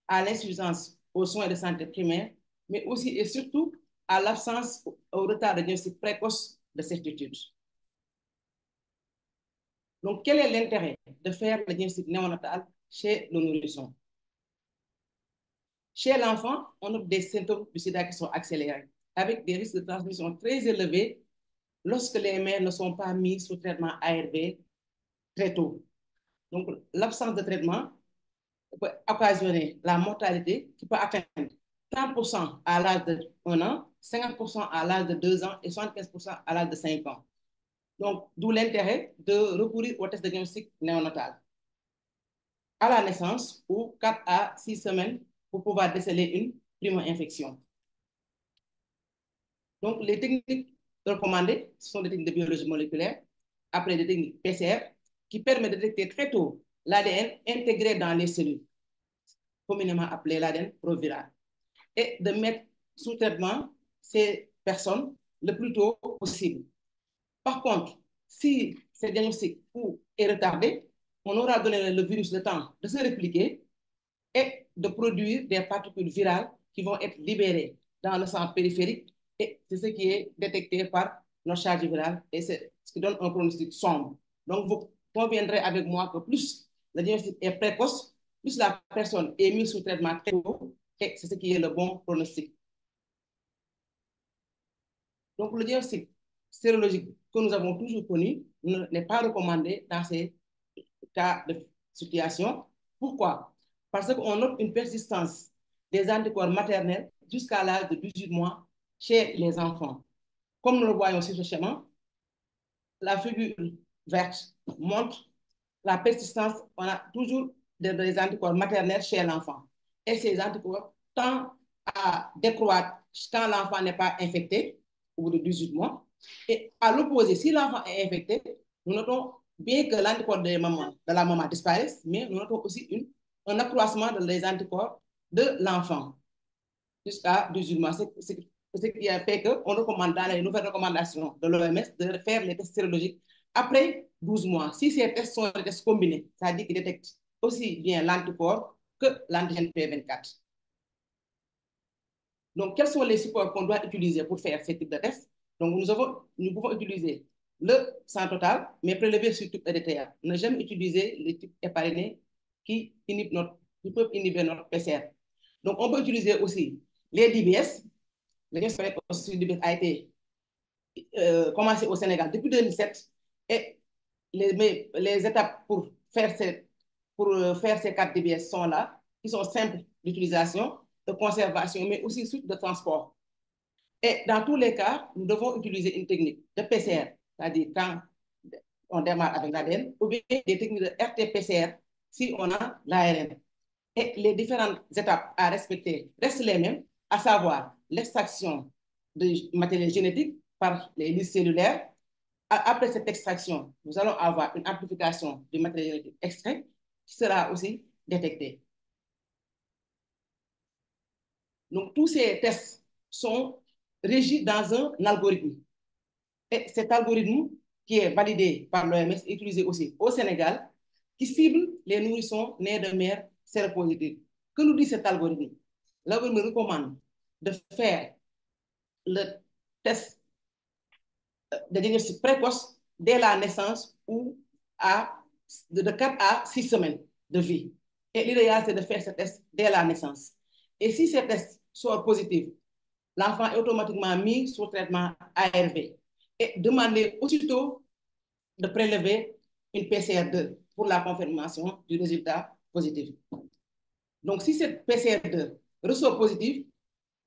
à l'insuffisance aux soins de santé primaires, mais aussi et surtout à l'absence au retard de diagnostic précoce de certitude. Donc, quel est l'intérêt de faire le diagnostic néonatal chez le nourrisson? Chez l'enfant, on a des symptômes du sida qui sont accélérés, avec des risques de transmission très élevés lorsque les mères ne sont pas mises sous traitement ARV très tôt. Donc, l'absence de traitement peut occasionner la mortalité qui peut atteindre 30% à l'âge de 1 an, 50% à l'âge de 2 ans et 75% à l'âge de 5 ans. Donc, d'où l'intérêt de recourir au test de diagnostic néonatal à la naissance ou 4 à 6 semaines pour pouvoir déceler une primo-infection. Donc, les techniques recommandées, ce sont des techniques de biologie moléculaire, après des techniques PCR, qui permettent de détecter très tôt l'ADN intégré dans les cellules, communément appelé l'ADN proviral, et de mettre sous traitement ces personnes le plus tôt possible. Par contre, si ce diagnostic est retardé, on aura donné le virus le temps de se répliquer et de produire des particules virales qui vont être libérées dans le sang périphérique, et c'est ce qui est détecté par nos charges virales, et c'est ce qui donne un pronostic sombre. Donc, vous conviendrez avec moi que plus le diagnostic est précoce, plus la personne est mise sous traitement très tôt, et c'est ce qui est le bon pronostic. Donc, le diagnostic sérologique que nous avons toujours connu n'est pas recommandé dans ces cas de situation. Pourquoi? Parce qu'on note une persistance des anticorps maternels jusqu'à l'âge de 18 mois chez les enfants. Comme nous le voyons sur ce schéma, la figure verte montre la persistance, on a toujours des anticorps maternels chez l'enfant. Et ces anticorps tendent à décroître quand l'enfant n'est pas infecté, au bout de 18 mois. Et à l'opposé, si l'enfant est infecté, nous notons bien que l'anticorps de la maman disparaisse, mais nous notons aussi un accroissement des anticorps de l'enfant jusqu'à 18 mois. C'est ce qui a fait qu'on recommande dans les nouvelles recommandations de l'OMS de faire les tests sérologiques après 12 mois. Si ces tests sont des tests combinés, c'est-à-dire qu'ils détectent aussi bien l'anticorps que l'antigène P24. Donc, quels sont les supports qu'on doit utiliser pour faire ce type de tests? Donc, nous pouvons utiliser le sang total, mais prélevé sur type EDTA. Ne jamais utiliser les types héparinés qui peuvent inhiber notre PCR. Donc, on peut utiliser aussi les DBS. Le diagnostic DBS a été commencé au Sénégal depuis 2007. Et les étapes pour faire ces 4 DBS sont là, qui sont simples d'utilisation, de conservation, mais aussi de transport. Et dans tous les cas, nous devons utiliser une technique de PCR, c'est-à-dire quand on démarre avec l'ADN, ou bien des techniques de RT-PCR si on a l'ARN. Et les différentes étapes à respecter restent les mêmes, à savoir l'extraction de matériel génétique par les listes cellulaires. Après cette extraction, nous allons avoir une amplification du matériel génétique extrait qui sera aussi détecté. Donc, tous ces tests sont régis dans un algorithme. Et cet algorithme, qui est validé par l'OMS, est utilisé aussi au Sénégal, qui cible les nourrissons nés de mère séropositive. Que nous dit cet algorithme? L'algorithme recommande de faire le test de diagnostic précoce dès la naissance ou de 4 à 6 semaines de vie. Et l'idéal, c'est de faire ce test dès la naissance. Et si ce test sort positif, l'enfant est automatiquement mis sous traitement ARV et demander aussitôt de prélever une PCR2 pour la confirmation du résultat positif. Donc, si cette PCR2 ressort positive,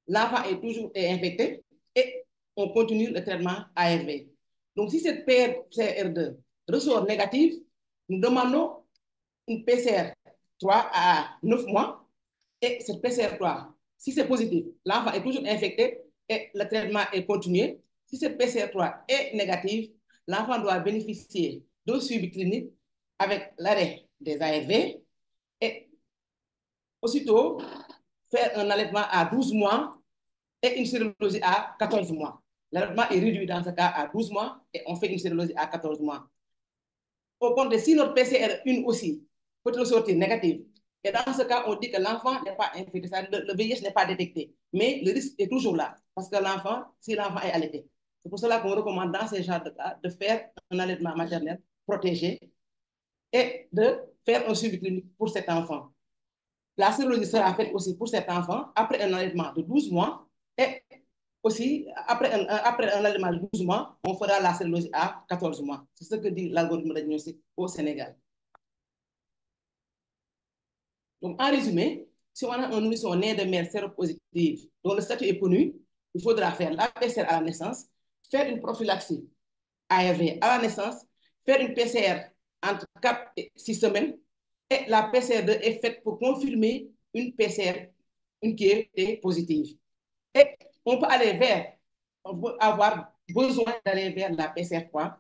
l'enfant est toujours infecté et on continue le traitement ARV. Donc, si cette PCR2 ressort négative, nous demandons une PCR 3 à 9 mois et cette PCR 3, si c'est positif, l'enfant est toujours infecté et le traitement est continué. Si cette PCR 3 est négative, l'enfant doit bénéficier d'un suivi clinique avec l'arrêt des ARV et aussitôt faire un allaitement à 12 mois et une sérologie à 14 mois. L'allaitement est réduit dans ce cas à 12 mois et on fait une sérologie à 14 mois. Au compte de si notre PCR1 aussi peut ressortir négative, et dans ce cas, on dit que l'enfant n'est pas infecté, le VIH n'est pas détecté, mais le risque est toujours là, parce que si l'enfant est allaité. C'est pour cela qu'on recommande dans ces genres de cas de faire un allaitement maternel protégé et de faire un suivi clinique pour cet enfant. La sérologie sera faite aussi pour cet enfant après un allaitement de 12 mois et aussi après un allaitement de 12 mois, on fera la sérologie à 14 mois. C'est ce que dit l'algorithme de diagnostic au Sénégal. Donc, en résumé, si on a un nourrisson né de mère séropositive dont le statut est connu, il faudra faire la PCR à la naissance, faire une prophylaxie ARV à la naissance, faire une PCR entre 4 et 6 semaines, et la PCR2 est faite pour confirmer une PCR, une qui est positive. Et on peut avoir besoin d'aller vers la PCR3,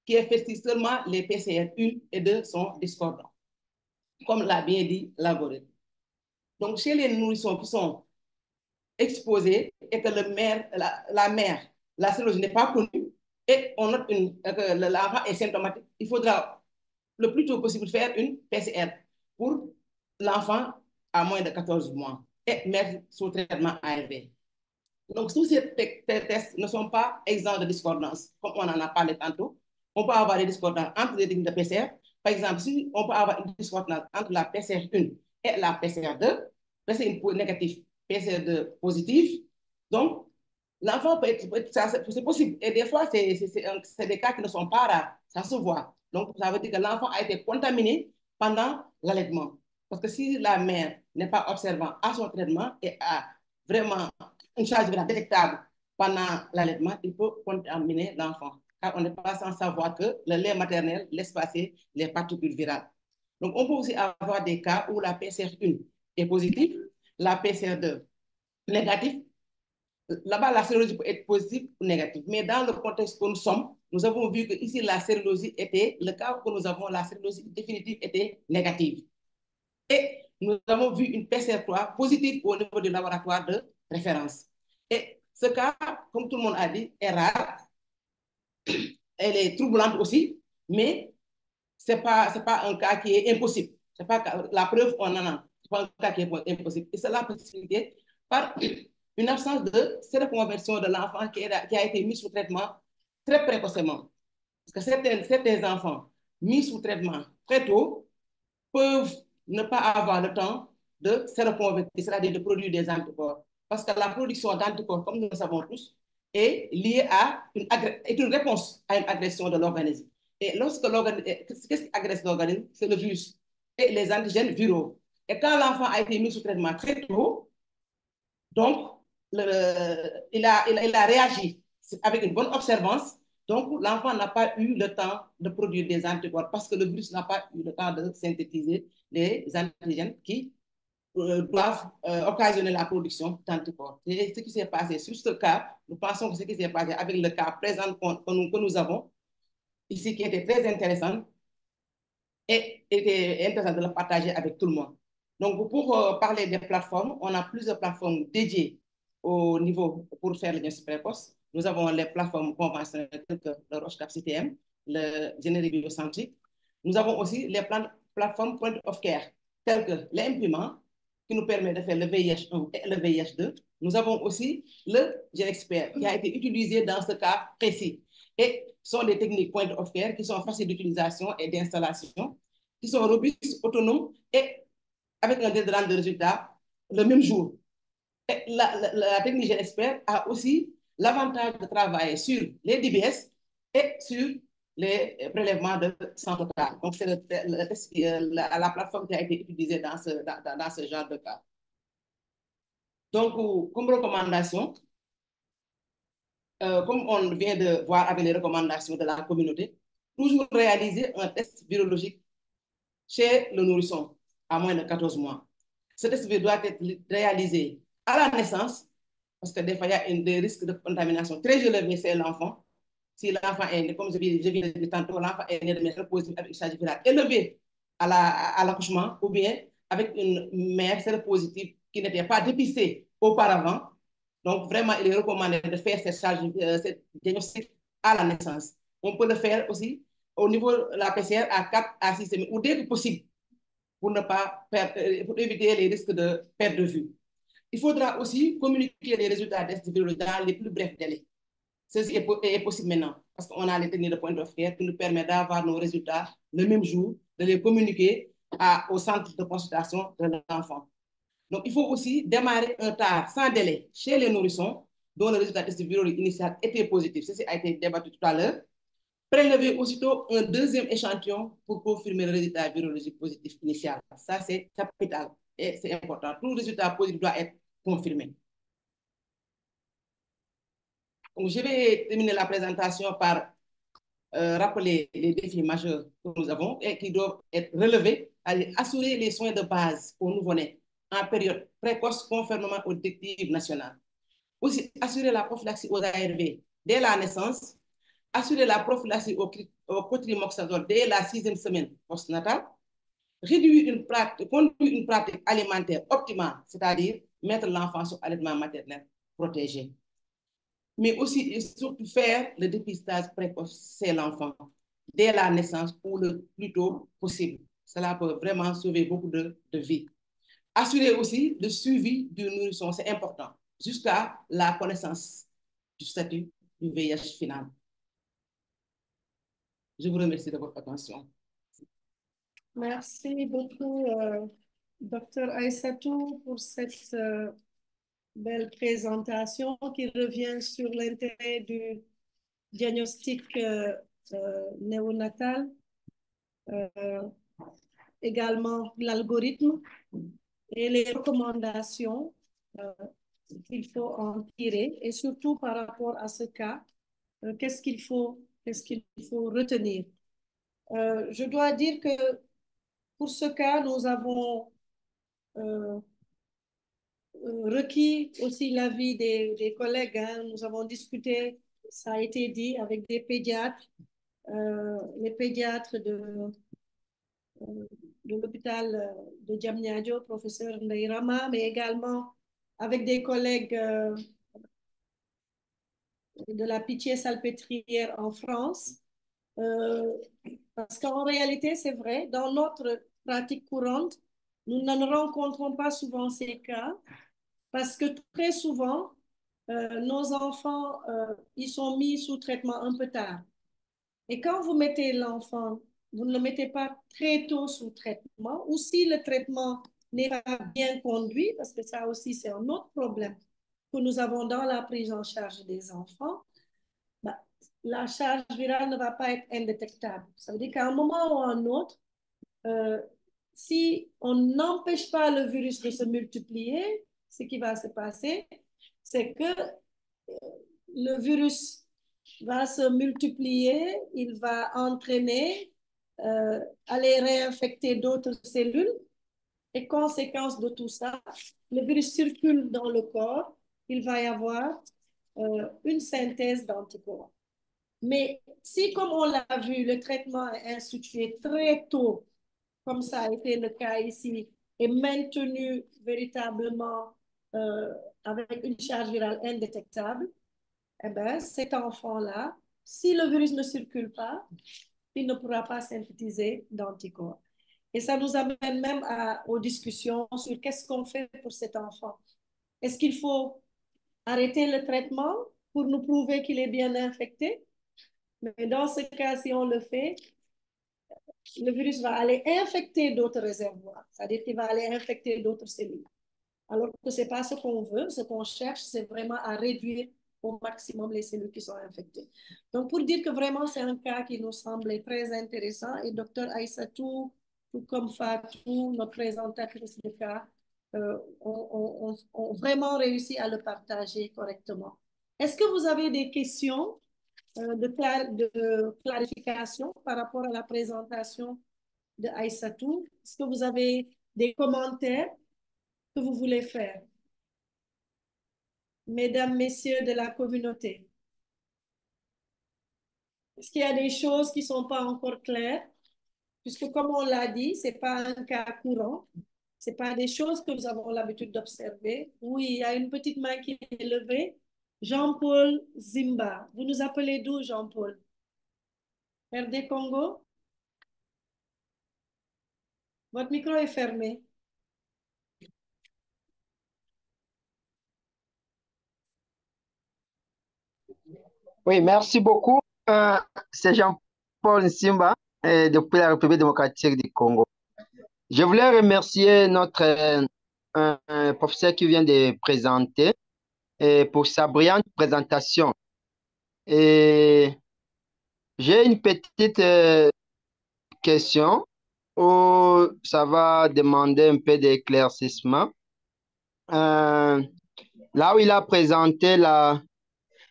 qui est faite si seulement les PCR1 et 2 sont discordants, comme l'a bien dit l'algorithme. Donc, chez les nourrissons qui sont exposés et que la mère, la sérologie n'est pas connue, et on note que l'enfant est symptomatique, il faudra le plus tôt possible faire une PCR pour l'enfant à moins de 14 mois et mettre sous traitement ARV. Donc, tous ces tests ne sont pas exempts de discordance, comme on en a parlé tantôt. On peut avoir des discordances entre les techniques de PCR. Par exemple, si on peut avoir une discordance entre la PCR1 et la PCR2, PCR1 négatif, PCR2 positif. Donc, l'enfant peut être, c'est possible. Et des fois, c'est des cas qui ne sont pas rares. Ça se voit. Donc, ça veut dire que l'enfant a été contaminé pendant l'allaitement. Parce que si la mère n'est pas observante à son traitement et a vraiment une charge virale détectable pendant l'allaitement, il peut contaminer l'enfant. Car on n'est pas sans savoir que le lait maternel laisse passer les particules virales. Donc, on peut aussi avoir des cas où la PCR1 est positive, la PCR2 négative. Là-bas, la sérologie peut être positive ou négative. Mais dans le contexte où nous sommes, nous avons vu que ici, la sérologie était, le cas où nous avons la sérologie définitive était négative. Et nous avons vu une PCR3 positive au niveau du laboratoire de référence. Et ce cas, comme tout le monde a dit, est rare. Elle est troublante aussi, mais ce n'est pas un cas qui est impossible. C'est pas la preuve, on en a. Ce n'est pas un cas qui est impossible. Et cela peut s'expliquer par une absence de séroconversion de l'enfant qui a été mis sous traitement très précocement. Parce que certains enfants mis sous traitement très tôt peuvent ne pas avoir le temps de séroconvertir, c'est-à-dire de produire des anticorps. Parce que la production d'anticorps, comme nous le savons tous, est liée à une réponse à une agression de l'organisme. Et lorsque l'organisme, qu'est-ce qui agresse l'organisme? C'est le virus et les antigènes viraux. Et quand l'enfant a été mis sous traitement très tôt, donc, il a réagi avec une bonne observance. Donc, l'enfant n'a pas eu le temps de produire des anticorps parce que le virus n'a pas eu le temps de synthétiser les antigènes qui doivent occasionner la production d'anticorps. Et ce qui s'est passé sur ce cas, nous pensons que ce qui s'est passé avec le cas présent que nous avons ici, qui était très intéressant, et était intéressant de le partager avec tout le monde. Donc, pour parler des plateformes, on a plusieurs plateformes dédiées au niveau pour faire le diagnostic précoce. Nous avons les plateformes conventionnelles telles que le Roche-Cap-CTM, le générique biocentrique. Nous avons aussi les plateformes point of care, telles que l'Imprimant, qui nous permet de faire le VIH1 et le VIH2. Nous avons aussi le GenExpert, qui a été utilisé dans ce cas précis. Et sont des techniques point of care qui sont faciles d'utilisation et d'installation, qui sont robustes, autonomes et avec un délai de résultat le même jour. Et la technique GenExpert a aussi l'avantage de travailler sur les DBS et sur les prélèvements de sang total. Donc, c'est la plateforme qui a été utilisée dans ce genre de cas. Donc, comme recommandation, comme on vient de voir avec les recommandations de la communauté, toujours réaliser un test virologique chez le nourrisson à moins de 14 mois. Ce test doit être réalisé à la naissance, parce que des fois, il y a des risques de contamination très élevés chez l'enfant. Si l'enfant est né, comme je viens de dire tantôt, l'enfant est né de mère séropositive avec une charge virale élevée à l'accouchement, ou bien avec une mère séropositive qui n'était pas dépistée auparavant. Donc, vraiment, il est recommandé de faire cette diagnostic à la naissance. On peut le faire aussi au niveau de la PCR à 4 à 6 semaines, ou dès que possible, pour éviter les risques de perte de vue. Il faudra aussi communiquer les résultats des tests virologiques dans les plus brefs délais. Ceci est possible maintenant, parce qu'on a les techniques de point of care qui nous permettent d'avoir nos résultats le même jour, de les communiquer au centre de consultation de l'enfant. Donc, il faut aussi démarrer un tard sans délai chez les nourrissons dont le résultat test virologique initial était positif. Ceci a été débattu tout à l'heure. Prélever aussitôt un deuxième échantillon pour confirmer le résultat virologique positif initial. Ça, c'est capital et c'est important. Tout résultat positif doit être confirmé. Donc, je vais terminer la présentation par rappeler les défis majeurs que nous avons et qui doivent être relevés, assurer les soins de base aux nouveau-nés en période précoce conformément aux directives nationales. Aussi, assurer la prophylaxie aux ARV dès la naissance, assurer la prophylaxie au cotrimoxazole dès la 6e semaine postnatale, conduire une pratique alimentaire optimale, c'est-à-dire mettre l'enfant sur allaitement maternel protégé. Mais aussi et surtout faire le dépistage précoce chez l'enfant dès la naissance ou le plus tôt possible. Cela peut vraiment sauver beaucoup de vies. Assurer aussi le suivi du nourrisson, c'est important, jusqu'à la connaissance du statut du VIH final. Je vous remercie de votre attention. Merci beaucoup, Dr Aïssatou, pour cette belle présentation qui revient sur l'intérêt du diagnostic néonatal, également l'algorithme et les recommandations qu'il faut en tirer, et surtout par rapport à ce cas, qu'est-ce qu'il faut retenir. Je dois dire que pour ce cas, nous avons requis aussi l'avis des collègues. Hein. Nous avons discuté, ça a été dit, avec des pédiatres, les pédiatres de l'hôpital de Diamniadio, professeur Ndeirama, mais également avec des collègues de la Pitié-Salpêtrière en France. Parce qu'en réalité, c'est vrai, dans notre pratique courante, nous ne rencontrons pas souvent ces cas parce que très souvent, nos enfants, ils sont mis sous traitement un peu tard. Et quand vous mettez l'enfant, vous ne le mettez pas très tôt sous traitement, ou si le traitement n'est pas bien conduit, parce que ça aussi, c'est un autre problème que nous avons dans la prise en charge des enfants, bah, la charge virale ne va pas être indétectable. Ça veut dire qu'à un moment ou à un autre, si on n'empêche pas le virus de se multiplier, ce qui va se passer, c'est que le virus va se multiplier, il va entraîner, aller réinfecter d'autres cellules, et conséquence de tout ça, le virus circule dans le corps, il va y avoir une synthèse d'anticorps. Mais si, comme on l'a vu, le traitement est institué très tôt, comme ça a été le cas ici, et maintenu véritablement avec une charge virale indétectable, eh bien, cet enfant-là, si le virus ne circule pas, il ne pourra pas synthétiser d'anticorps. Et ça nous amène même aux discussions sur qu'est-ce qu'on fait pour cet enfant. Est-ce qu'il faut arrêter le traitement pour nous prouver qu'il est bien infecté? Mais dans ce cas, si on le fait, le virus va aller infecter d'autres réservoirs, c'est-à-dire qu'il va aller infecter d'autres cellules. Alors que ce n'est pas ce qu'on veut, ce qu'on cherche, c'est vraiment à réduire au maximum les cellules qui sont infectées. Donc, pour dire que vraiment, c'est un cas qui nous semblait très intéressant, et Dr Aïssatou, tout comme Fatou, notre présentatrice de cas, ont vraiment réussi à le partager correctement. Est-ce que vous avez des questions de clarification par rapport à la présentation de Aïssatou? Est-ce que vous avez des commentaires que vous voulez faire? Mesdames, messieurs de la communauté, est-ce qu'il y a des choses qui ne sont pas encore claires? Puisque comme on l'a dit, ce n'est pas un cas courant, ce n'est pas des choses que nous avons l'habitude d'observer. Oui, il y a une petite main qui est levée. Jean-Paul Zimba. Vous nous appelez d'où, Jean-Paul? RD Congo? Votre micro est fermé. Oui, merci beaucoup. C'est Jean-Paul Nsimba depuis la République démocratique du Congo. Je voulais remercier notre professeur qui vient de présenter pour sa brillante présentation. Et j'ai une petite question où ça va demander un peu d'éclaircissement. Là où il a présenté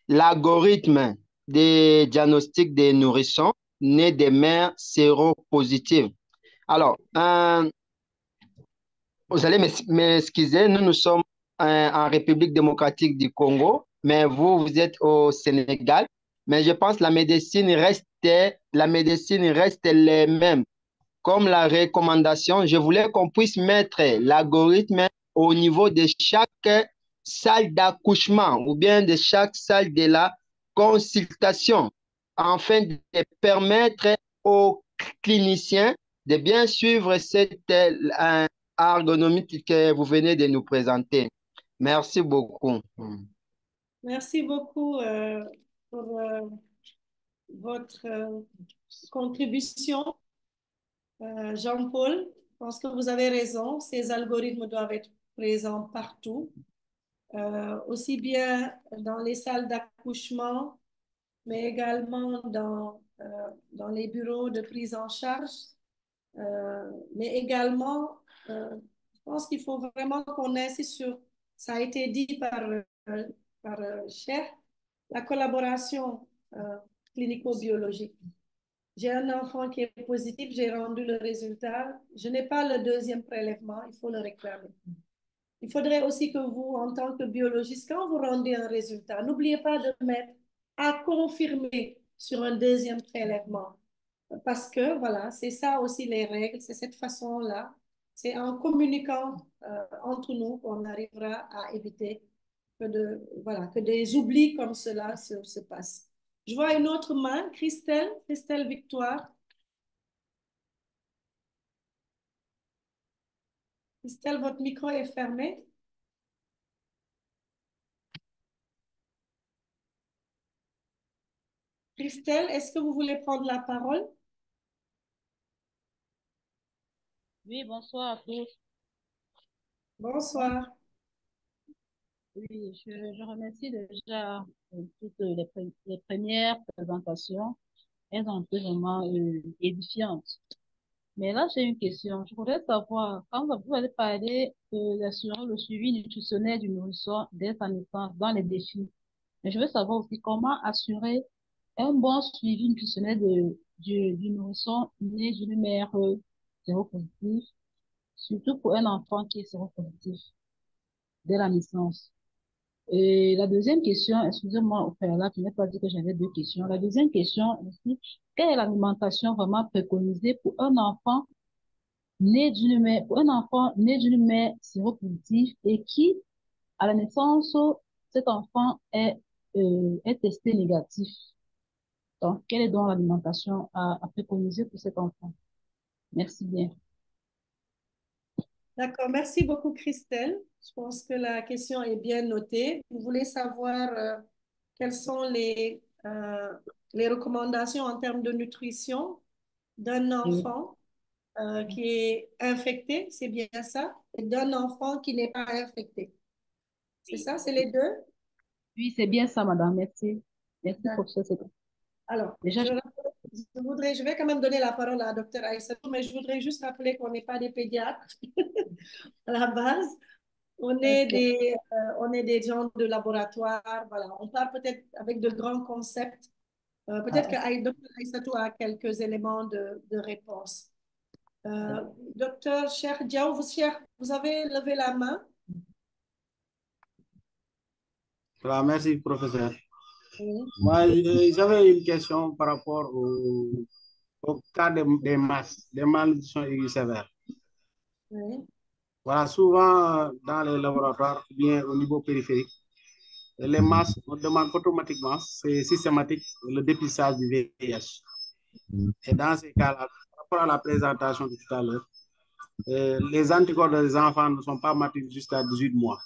l'algorithme des diagnostics des nourrissons nés des mères séropositives. Alors, vous allez m'excuser, nous sommes en République démocratique du Congo, mais vous êtes au Sénégal. Mais je pense que la médecine reste les mêmes. Comme la recommandation, je voulais qu'on puisse mettre l'algorithme au niveau de chaque salle d'accouchement ou bien de chaque salle de la consultation, afin de permettre aux cliniciens de bien suivre cette ergonomie que vous venez de nous présenter. Merci beaucoup. Merci beaucoup pour votre contribution, Jean-Paul. Je pense que vous avez raison. Ces algorithmes doivent être présents partout, aussi bien dans les salles d'accouchement, mais également dans les bureaux de prise en charge. Mais également, je pense qu'il faut vraiment qu'on insiste sur, ça a été dit par Cher, la collaboration clinico-biologique. J'ai un enfant qui est positif, j'ai rendu le résultat. Je n'ai pas le deuxième prélèvement, il faut le réclamer. Il faudrait aussi que vous, en tant que biologiste, quand vous rendez un résultat, n'oubliez pas de mettre à confirmer sur un deuxième prélèvement. Parce que, voilà, c'est ça aussi les règles, c'est cette façon-là. C'est en communiquant entre nous qu'on arrivera à éviter que des oublis comme cela se passent. Je vois une autre main, Christelle Victoire. Christelle, votre micro est fermé. Christelle, est-ce que vous voulez prendre la parole? Oui, bonsoir à tous. Bonsoir. Oui, je remercie déjà toutes les premières présentations. Elles ont été vraiment édifiantes. Mais là, j'ai une question. Je voudrais savoir, quand vous allez parler d'assurer le suivi nutritionnel du nourrisson dès sa naissance dans les défis, mais je veux savoir aussi comment assurer un bon suivi nutritionnel du nourrisson né d'une mère séropositive, surtout pour un enfant qui est séropositif dès la naissance. Et la deuxième question, excusez-moi au préalable, je n'ai pas dit que j'avais deux questions. La deuxième question aussi, quelle est l'alimentation vraiment préconisée pour un enfant né d'une mère séropositive et qui, à la naissance, cet enfant est testé négatif. Donc, quelle est donc l'alimentation à préconiser pour cet enfant? Merci bien. D'accord, merci beaucoup Christelle. Je pense que la question est bien notée. Vous voulez savoir quelles sont les recommandations en termes de nutrition d'un enfant qui est infecté, c'est bien ça, et d'un enfant qui n'est pas infecté. C'est ça, c'est les deux? Oui, c'est bien ça, madame. Merci. Merci, professeur. Alors, Déjà, je vais quand même donner la parole à Dr Aïssatou, mais je voudrais juste rappeler qu'on n'est pas des pédiatres à la base. On est des gens de laboratoire. Voilà. On part peut-être avec de grands concepts. Peut-être que Dr Aïssatou a quelques éléments de réponse. Docteur Cheikh Diaw, vous avez levé la main. Voilà, merci, professeur. Moi, j'avais une question par rapport au cas des masses, des malnutrition aiguë sévère. Voilà, souvent dans les laboratoires, bien au niveau périphérique, les masses, on demande automatiquement, c'est systématique, le dépistage du VIH. Et dans ces cas-là, par rapport à la présentation de tout à l'heure, les anticorps des enfants ne sont pas matures jusqu'à 18 mois.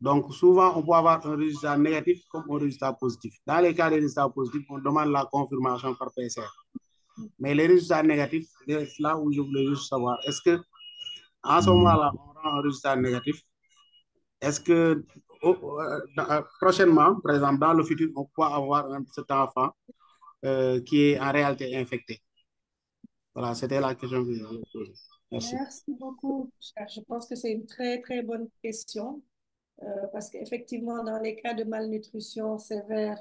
Donc, souvent, on peut avoir un résultat négatif comme un résultat positif. Dans les cas de résultats positifs, on demande la confirmation par PCR. Mais les résultats négatifs, c'est là où je voulais juste savoir, est-ce que en ce moment-là, on rend un résultat négatif? Est-ce que prochainement, par exemple, dans le futur, on peut avoir cet enfant qui est en réalité infecté? Voilà, c'était la question que je voulais poser. Merci. Merci beaucoup. Je pense que c'est une très, très bonne question parce qu'effectivement, dans les cas de malnutrition sévère,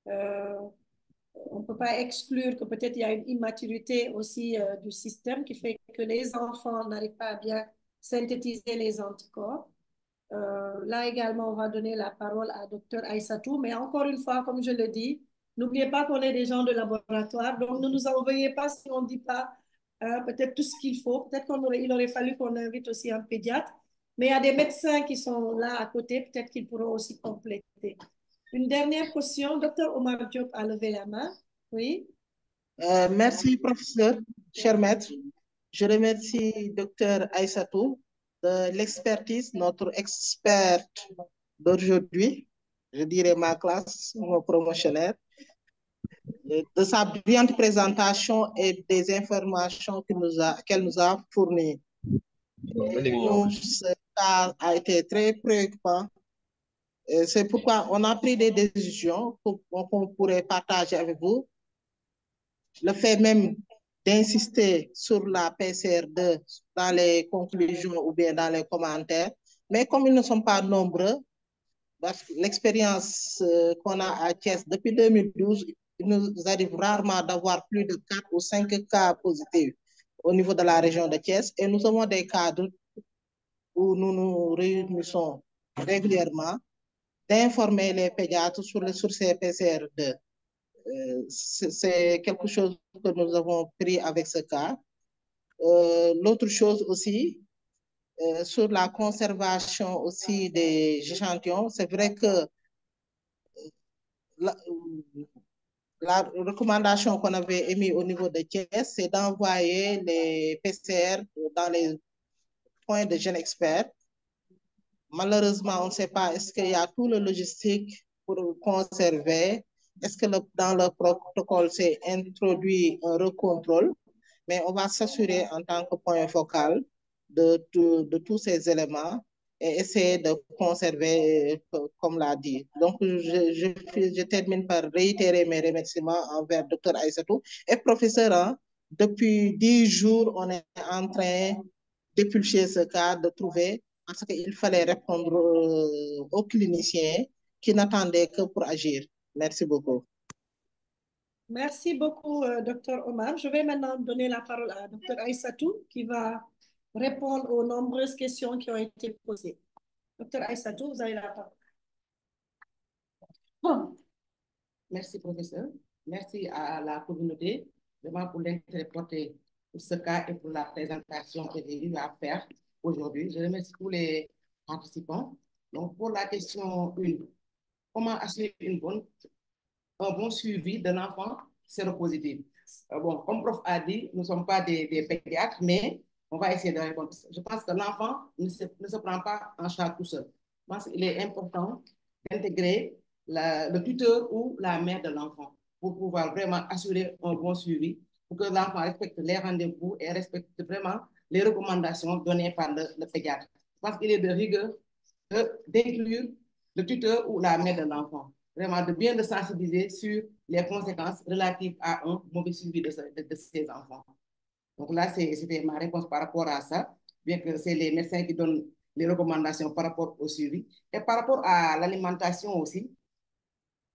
On ne peut pas exclure que peut-être il y a une immaturité aussi du système qui fait que les enfants n'arrivent pas à bien synthétiser les anticorps. Là également, on va donner la parole à Dr Aïssatou, mais encore une fois, comme je le dis, n'oubliez pas qu'on est des gens de laboratoire, donc ne nous envoyez pas si on ne dit pas peut-être tout ce qu'il faut. Peut-être qu'il aurait fallu qu'on invite aussi un pédiatre, mais il y a des médecins qui sont là à côté, peut-être qu'ils pourront aussi compléter. Une dernière question, Dr Omar Diop a levé la main. Oui. Merci, professeur, cher maître. Je remercie Dr Aïssatou de l'expertise, notre experte d'aujourd'hui, je dirais ma classe, mon promotionnaire, de sa brillante présentation et des informations qu'elle nous a fournies. Ce cas a été très préoccupant. C'est pourquoi on a pris des décisions qu'on pourrait partager avec vous. Le fait même d'insister sur la PCR2 dans les conclusions ou bien dans les commentaires, mais comme ils ne sont pas nombreux, l'expérience qu'on a à Thiès depuis 2012, il nous arrive rarement d'avoir plus de 4 ou 5 cas positifs au niveau de la région de Thiès, et nous avons des cadres où nous nous réunissons régulièrement d'informer les pédiatres sur ces PCR2. C'est quelque chose que nous avons pris avec ce cas. L'autre chose aussi, sur la conservation aussi des échantillons, c'est vrai que la recommandation qu'on avait émise au niveau de Thiès, c'est d'envoyer les PCR dans les points de jeunes experts. Malheureusement, on ne sait pas, est-ce qu'il y a tout le logistique pour conserver? Est-ce que dans le protocole, c'est introduit un recontrôle? Mais on va s'assurer en tant que point focal de tous ces éléments et essayer de conserver, comme l'a dit. Donc, je termine par réitérer mes remerciements envers Dr Aïssatou. Et professeur, hein, depuis 10 jours, on est en train d'éplucher ce cas, de trouver, parce qu'il fallait répondre aux cliniciens qui n'attendaient que pour agir. Merci beaucoup. Merci beaucoup, Dr Omar. Je vais maintenant donner la parole à Dr Aïssatou qui va répondre aux nombreuses questions qui ont été posées. Dr Aïssatou, vous avez la parole. Bon. Merci, professeur. Merci à la communauté vraiment pour l'intérêt porté pour ce cas et pour la présentation que j'ai eu à faire aujourd'hui. Je remercie tous les participants. Donc, pour la question 1, comment assurer un bon suivi de l'enfant séropositif? Bon, comme prof a dit, nous ne sommes pas des pédiatres, mais on va essayer de répondre. Je pense que l'enfant ne se prend pas en charge tout seul. Je pense qu'il est important d'intégrer le tuteur ou la mère de l'enfant pour pouvoir vraiment assurer un bon suivi, pour que l'enfant respecte les rendez-vous et respecte vraiment les recommandations données par le pédiatre. Je pense qu'il est de rigueur d'inclure le tuteur ou la mère de l'enfant, vraiment de bien le sensibiliser sur les conséquences relatives à un mauvais suivi de ces enfants. Donc là, c'était ma réponse par rapport à ça, bien que c'est les médecins qui donnent les recommandations par rapport au suivi. Et par rapport à l'alimentation aussi,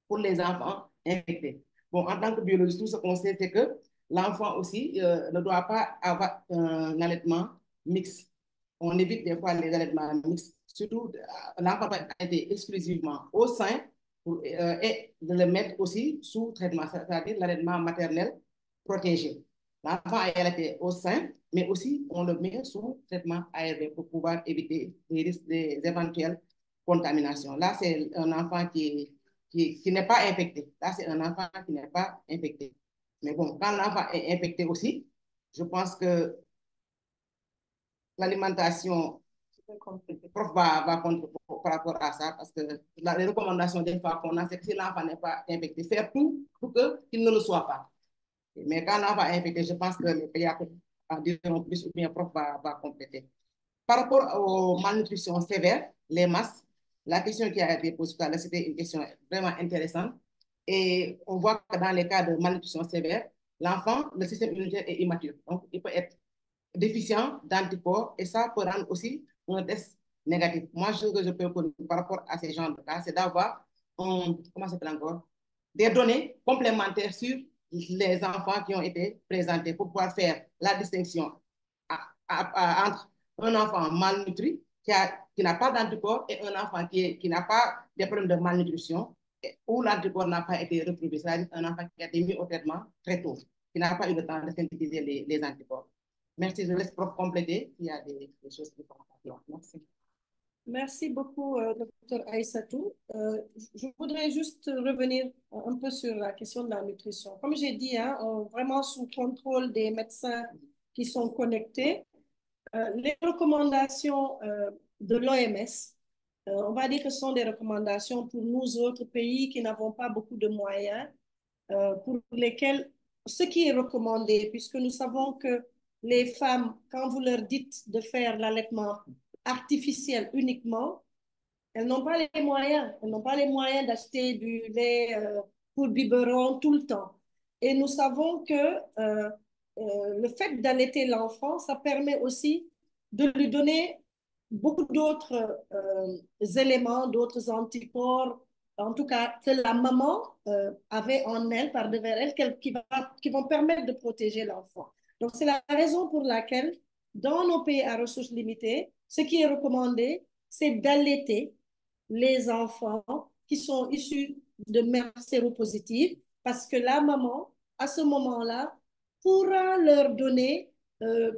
pour les enfants infectés. Bon, en tant que biologiste, tout ce qu'on sait, c'est que l'enfant aussi ne doit pas avoir un allaitement mixte. On évite des fois les allaitements mixtes. Surtout, l'enfant doit être exclusivement au sein et de le mettre aussi sous traitement, c'est-à-dire l'allaitement maternel protégé. L'enfant est allaité au sein, mais aussi on le met sous traitement ARV pour pouvoir éviter les risques des éventuelles contaminations. Là, c'est un enfant qui n'est pas infecté. Là, c'est un enfant qui n'est pas infecté. Mais bon, quand l'enfant est infecté aussi, je pense que l'alimentation, le prof va compter par rapport à ça, parce que les recommandations des fois qu'on a, c'est que si l'enfant n'est pas infecté, faire tout pour qu'il ne le soit pas. Mais quand l'enfant est infecté, je pense que les pédiatres en diront plus ou bien le prof va compléter. Par rapport aux malnutritions sévères, les masses, la question qui a été posée tout à l'heure, c'était une question vraiment intéressante. Et on voit que dans les cas de malnutrition sévère, l'enfant, le système immunitaire est immature. Donc, il peut être déficient d'anticorps et ça peut rendre aussi un test négatif. Moi, ce que je peux par rapport à ces gens de cas, c'est d'avoir, comment ça s'appelle encore, des données complémentaires sur les enfants qui ont été présentés pour pouvoir faire la distinction entre un enfant malnutri qui n'a pas d'anticorps et un enfant qui n'a pas des problèmes de malnutrition où l'anticorps n'a pas été retrouvé, c'est-à-dire un enfant qui a été mis au traitement très tôt, qui n'a pas eu le temps de synthétiser les anticorps. Merci, je laisse prof compléter s'il y a des choses qui sont importantes. Merci. Merci beaucoup, Dr Aïssatou. Je voudrais juste revenir un peu sur la question de la nutrition. Comme j'ai dit, hein, vraiment sous contrôle des médecins qui sont connectés, les recommandations de l'OMS, on va dire que ce sont des recommandations pour nous autres pays qui n'avons pas beaucoup de moyens, pour lesquels ce qui est recommandé, puisque nous savons que les femmes, quand vous leur dites de faire l'allaitement artificiel uniquement, elles n'ont pas les moyens. Elles n'ont pas les moyens d'acheter du lait pour biberon tout le temps. Et nous savons que le fait d'allaiter l'enfant, ça permet aussi de lui donner beaucoup d'autres éléments, d'autres anticorps, en tout cas que la maman avait en elle, par devers elle, qui vont permettre de protéger l'enfant. Donc c'est la raison pour laquelle, dans nos pays à ressources limitées, ce qui est recommandé, c'est d'allaiter les enfants qui sont issus de mères séropositives, parce que la maman, à ce moment-là, pourra leur donner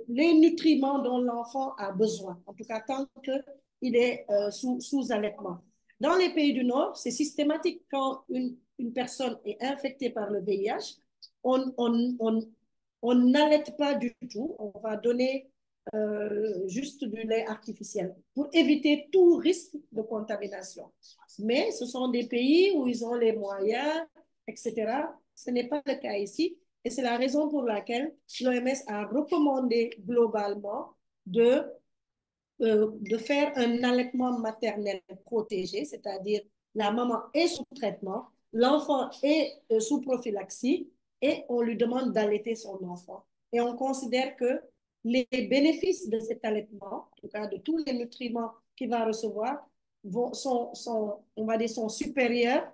les nutriments dont l'enfant a besoin, en tout cas tant qu'il est sous allaitement. Dans les pays du Nord, c'est systématique. Quand une personne est infectée par le VIH, on n'allaite pas du tout, on va donner juste du lait artificiel pour éviter tout risque de contamination. Mais ce sont des pays où ils ont les moyens, etc. Ce n'est pas le cas ici. Et c'est la raison pour laquelle l'OMS a recommandé globalement de faire un allaitement maternel protégé, c'est-à-dire la maman est sous traitement, l'enfant est sous prophylaxie et on lui demande d'allaiter son enfant. Et on considère que les bénéfices de cet allaitement, en tout cas de tous les nutriments qu'il va recevoir, on va dire, sont supérieurs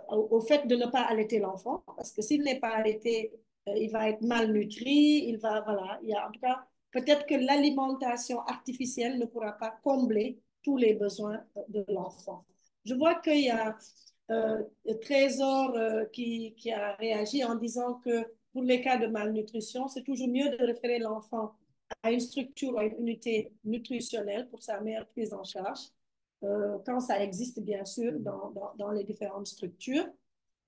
au fait de ne pas allaiter l'enfant, parce que s'il n'est pas allaité, il va être malnutri, voilà, en tout cas, peut-être que l'alimentation artificielle ne pourra pas combler tous les besoins de l'enfant. Je vois qu'il y a Trésor qui a réagi en disant que pour les cas de malnutrition, c'est toujours mieux de référer l'enfant à une structure ou à une unité nutritionnelle pour sa meilleure prise en charge, quand ça existe bien sûr dans les différentes structures.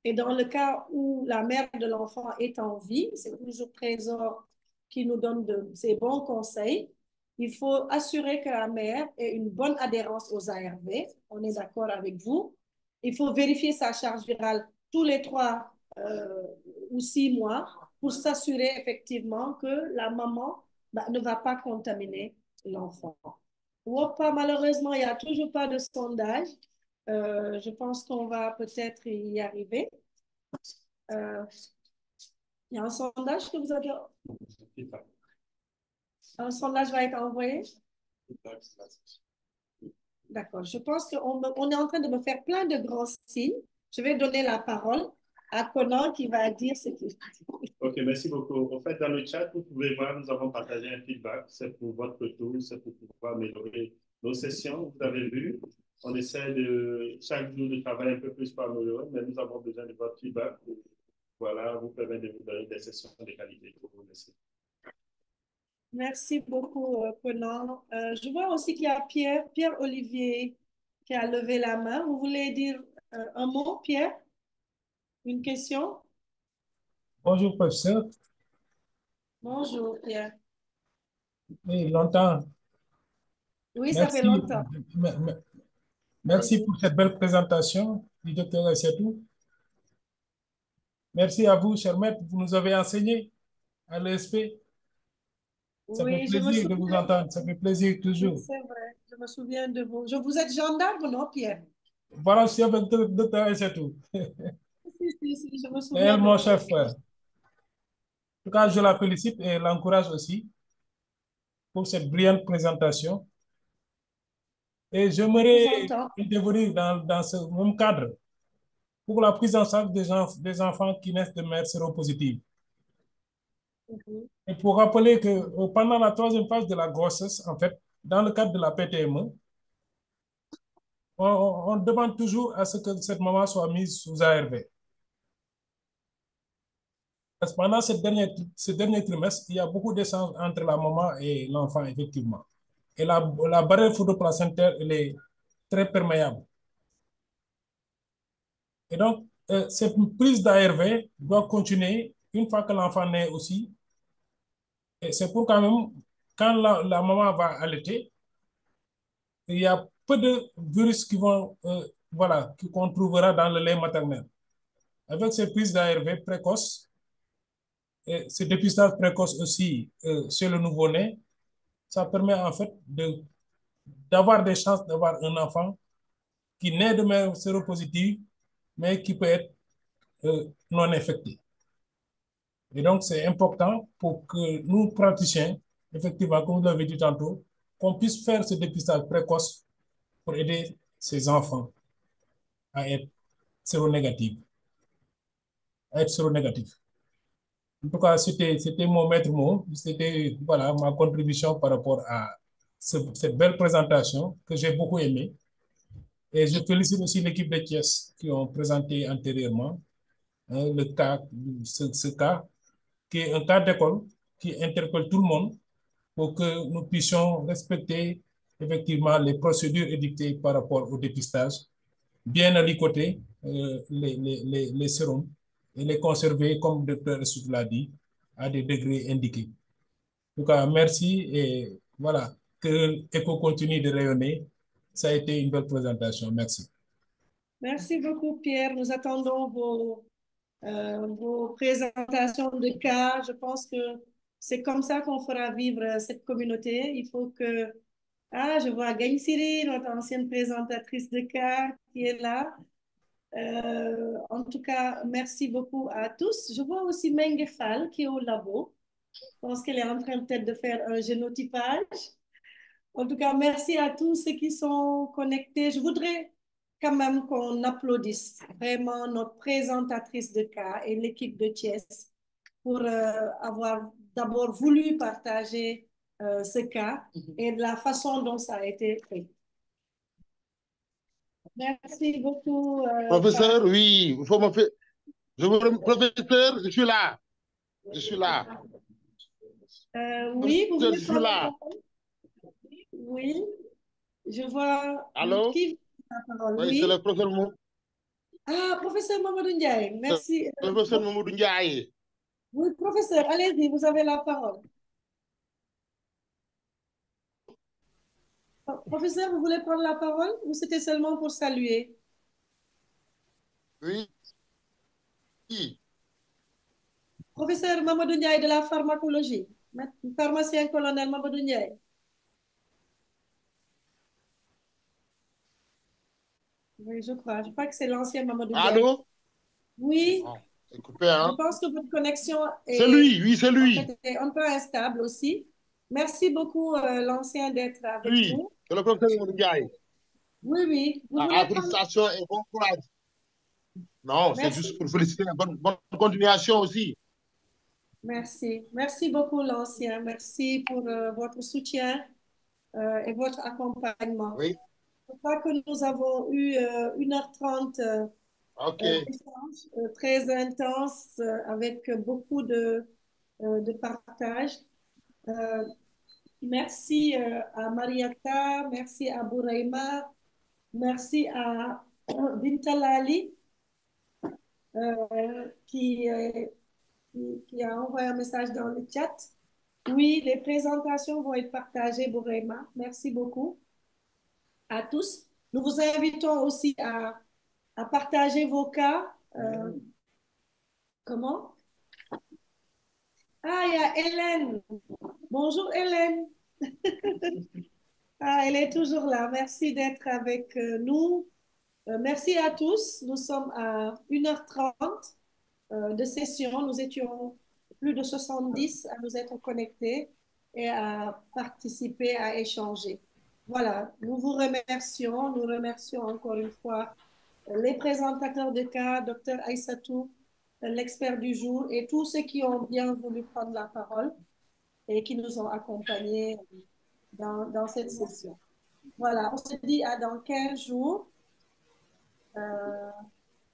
Et dans le cas où la mère de l'enfant est en vie, c'est toujours Trésor qui nous donne ces bons conseils. Il faut assurer que la mère ait une bonne adhérence aux ARV. On est d'accord avec vous. Il faut vérifier sa charge virale tous les 3 ou 6 mois pour s'assurer effectivement que la maman ne va pas contaminer l'enfant. Malheureusement, il n'y a toujours pas de sondage. Je pense qu'on va peut-être y arriver. Il y a un sondage que vous avez... Un sondage va être envoyé? D'accord. Je pense qu'on est en train de me faire plein de grands signes. Je vais donner la parole à Conan qui va dire ce qu'il dit. Ok, merci beaucoup. En fait, dans le chat, vous pouvez voir, nous avons partagé un feedback. C'est pour votre retour, c'est pour pouvoir améliorer nos sessions. Vous avez vu, on essaie chaque jour de travailler un peu plus pour améliorer, mais nous avons besoin de votre feedback. Voilà, vous permet de vous donner des sessions de qualité. Pour vous remercier. Merci beaucoup, Conan. Je vois aussi qu'il y a Pierre-Olivier qui a levé la main. Vous voulez dire un mot, Pierre? Une question? Bonjour, professeur. Bonjour, Pierre. Oui, longtemps. Oui, ça fait longtemps. Merci pour cette belle présentation du docteur Aïssatou. Merci à vous, cher maître, vous nous avez enseigné à l'ESP. Ça fait plaisir de vous entendre, ça fait plaisir toujours. C'est vrai, je me souviens de vous. Vous êtes gendarme, non, Pierre? Voilà, je suis avec le docteur Aïssatou. Si, je me Et souviens. elle, mon chef frère. En tout cas, je la félicite et l'encourage aussi pour cette brillante présentation. Et j'aimerais intervenir dans ce même cadre. pour la prise en charge des enfants qui naissent de mères séropositives. Et pour rappeler que pendant la 3e phase de la grossesse, en fait, dans le cadre de la PTME, on demande toujours à ce que cette maman soit mise sous ARV. Parce que pendant ce dernier trimestre, il y a beaucoup d'échanges entre la maman et l'enfant, effectivement. Et la barrière photoplacentaire, elle est très perméable. Et donc, cette prise d'ARV doit continuer une fois que l'enfant naît aussi. Et c'est pour quand même, quand la maman va allaiter, il y a peu de virus qui vont, voilà, qu'on trouvera dans le lait maternel. Avec ces prises d'ARV précoces, et ce dépistage précoce aussi chez le nouveau-né, ça permet en fait d'avoir des chances d'avoir un enfant qui naît de mère séropositive, mais qui peut être non infecté. Et donc, c'est important pour que nous, praticiens, effectivement, comme vous l'avez dit tantôt, qu'on puisse faire ce dépistage précoce pour aider ces enfants à être séronégatifs. En tout cas, c'était mon maître mot, c'était voilà, ma contribution par rapport à cette belle présentation que j'ai beaucoup aimée. Et je félicite aussi l'équipe de Thiès qui ont présenté antérieurement le cas, ce cas, qui est un cas d'école qui interpelle tout le monde pour que nous puissions respecter effectivement les procédures édictées par rapport au dépistage, bien alicoter les sérums et les conserver, comme le docteur Ressoud l'a dit, à des degrés indiqués. En tout cas, merci et voilà, que ECHO continue de rayonner. Ça a été une belle présentation. Merci. Merci beaucoup, Pierre. Nous attendons vos présentations de cas. Je pense que c'est comme ça qu'on fera vivre cette communauté. Il faut que... Ah, je vois Gagne Siri, notre ancienne présentatrice de cas, qui est là. En tout cas, merci beaucoup à tous. Je vois aussi Mengue Fall qui est au labo. Je pense qu'elle est en train peut-être de faire un génotypage. En tout cas, merci à tous ceux qui sont connectés. Je voudrais quand même qu'on applaudisse vraiment notre présentatrice de cas et l'équipe de Thiès pour avoir d'abord voulu partager ce cas et de la façon dont ça a été fait. Merci beaucoup. Professeur, oui, il faut me faire... Professeur, je suis là. Je suis là. Oui, vous voulez je suis là. Oui, je vois. Allô? Qui a la parole? Oui, Oui. c'est le professeur Ah, professeur Mamadou Ndiaye, merci. Professeur Mamadou Ndiaye. Oui, professeur, allez-y, vous avez la parole. Professeur, vous voulez prendre la parole ou c'était seulement pour saluer? Oui. Professeur Mamadou Ndiaye de la pharmacologie, pharmacien colonel Mamadou Ndiaye. Oui, je crois que c'est l'ancien Mamadou Ndiaye. Allô? Oui. Oh, c'est coupé, hein? Je pense que votre connexion est, c'est lui, oui, c'est lui. En fait, est un peu instable aussi. Merci beaucoup, l'ancien, d'être avec nous. C'est le professeur Mamadou Ndiaye. Oui, oui. Vous voulez félicitations et bon courage. Non, c'est juste pour féliciter. Bonne continuation aussi. Merci. Merci beaucoup, l'ancien. Merci pour votre soutien et votre accompagnement. Oui. Je crois que nous avons eu 1h30 d'échange très intense avec beaucoup de partage. Merci à Mariata, merci à Bouraïma, merci à Bintalali qui a envoyé un message dans le chat. Oui, les présentations vont être partagées, Bouraïma. Merci beaucoup à tous. Nous vous invitons aussi à partager vos cas. Comment? Ah, il y a Hélène. Bonjour Hélène. Ah, elle est toujours là. Merci d'être avec nous. Merci à tous. Nous sommes à 1h30 de session. Nous étions plus de 70 à nous être connectés et à participer, à échanger. Voilà, nous vous remercions. Nous remercions encore une fois les présentateurs de cas, Dr Aïssatou, l'expert du jour, et tous ceux qui ont bien voulu prendre la parole et qui nous ont accompagnés dans cette session. Voilà, on se dit à dans 15 jours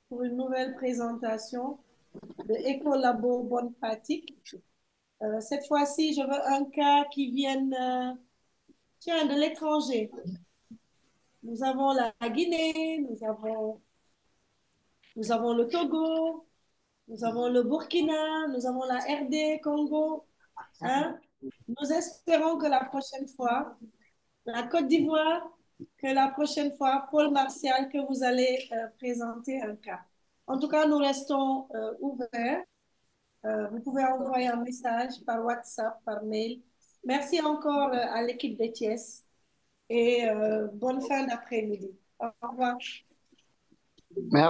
pour une nouvelle présentation de Écolabo Bonne Pratique. Cette fois-ci, je veux un cas qui vienne de l'étranger. Nous avons la Guinée, nous avons le Togo, nous avons le Burkina, nous avons la RD, Congo. Hein? Nous espérons que la prochaine fois, la Côte d'Ivoire, que la prochaine fois, Paul Martial, que vous allez présenter un cas. En tout cas, nous restons ouverts. Vous pouvez envoyer un message par WhatsApp, par mail. Merci encore à l'équipe de Thiès et bonne fin d'après-midi. Au revoir. Merci.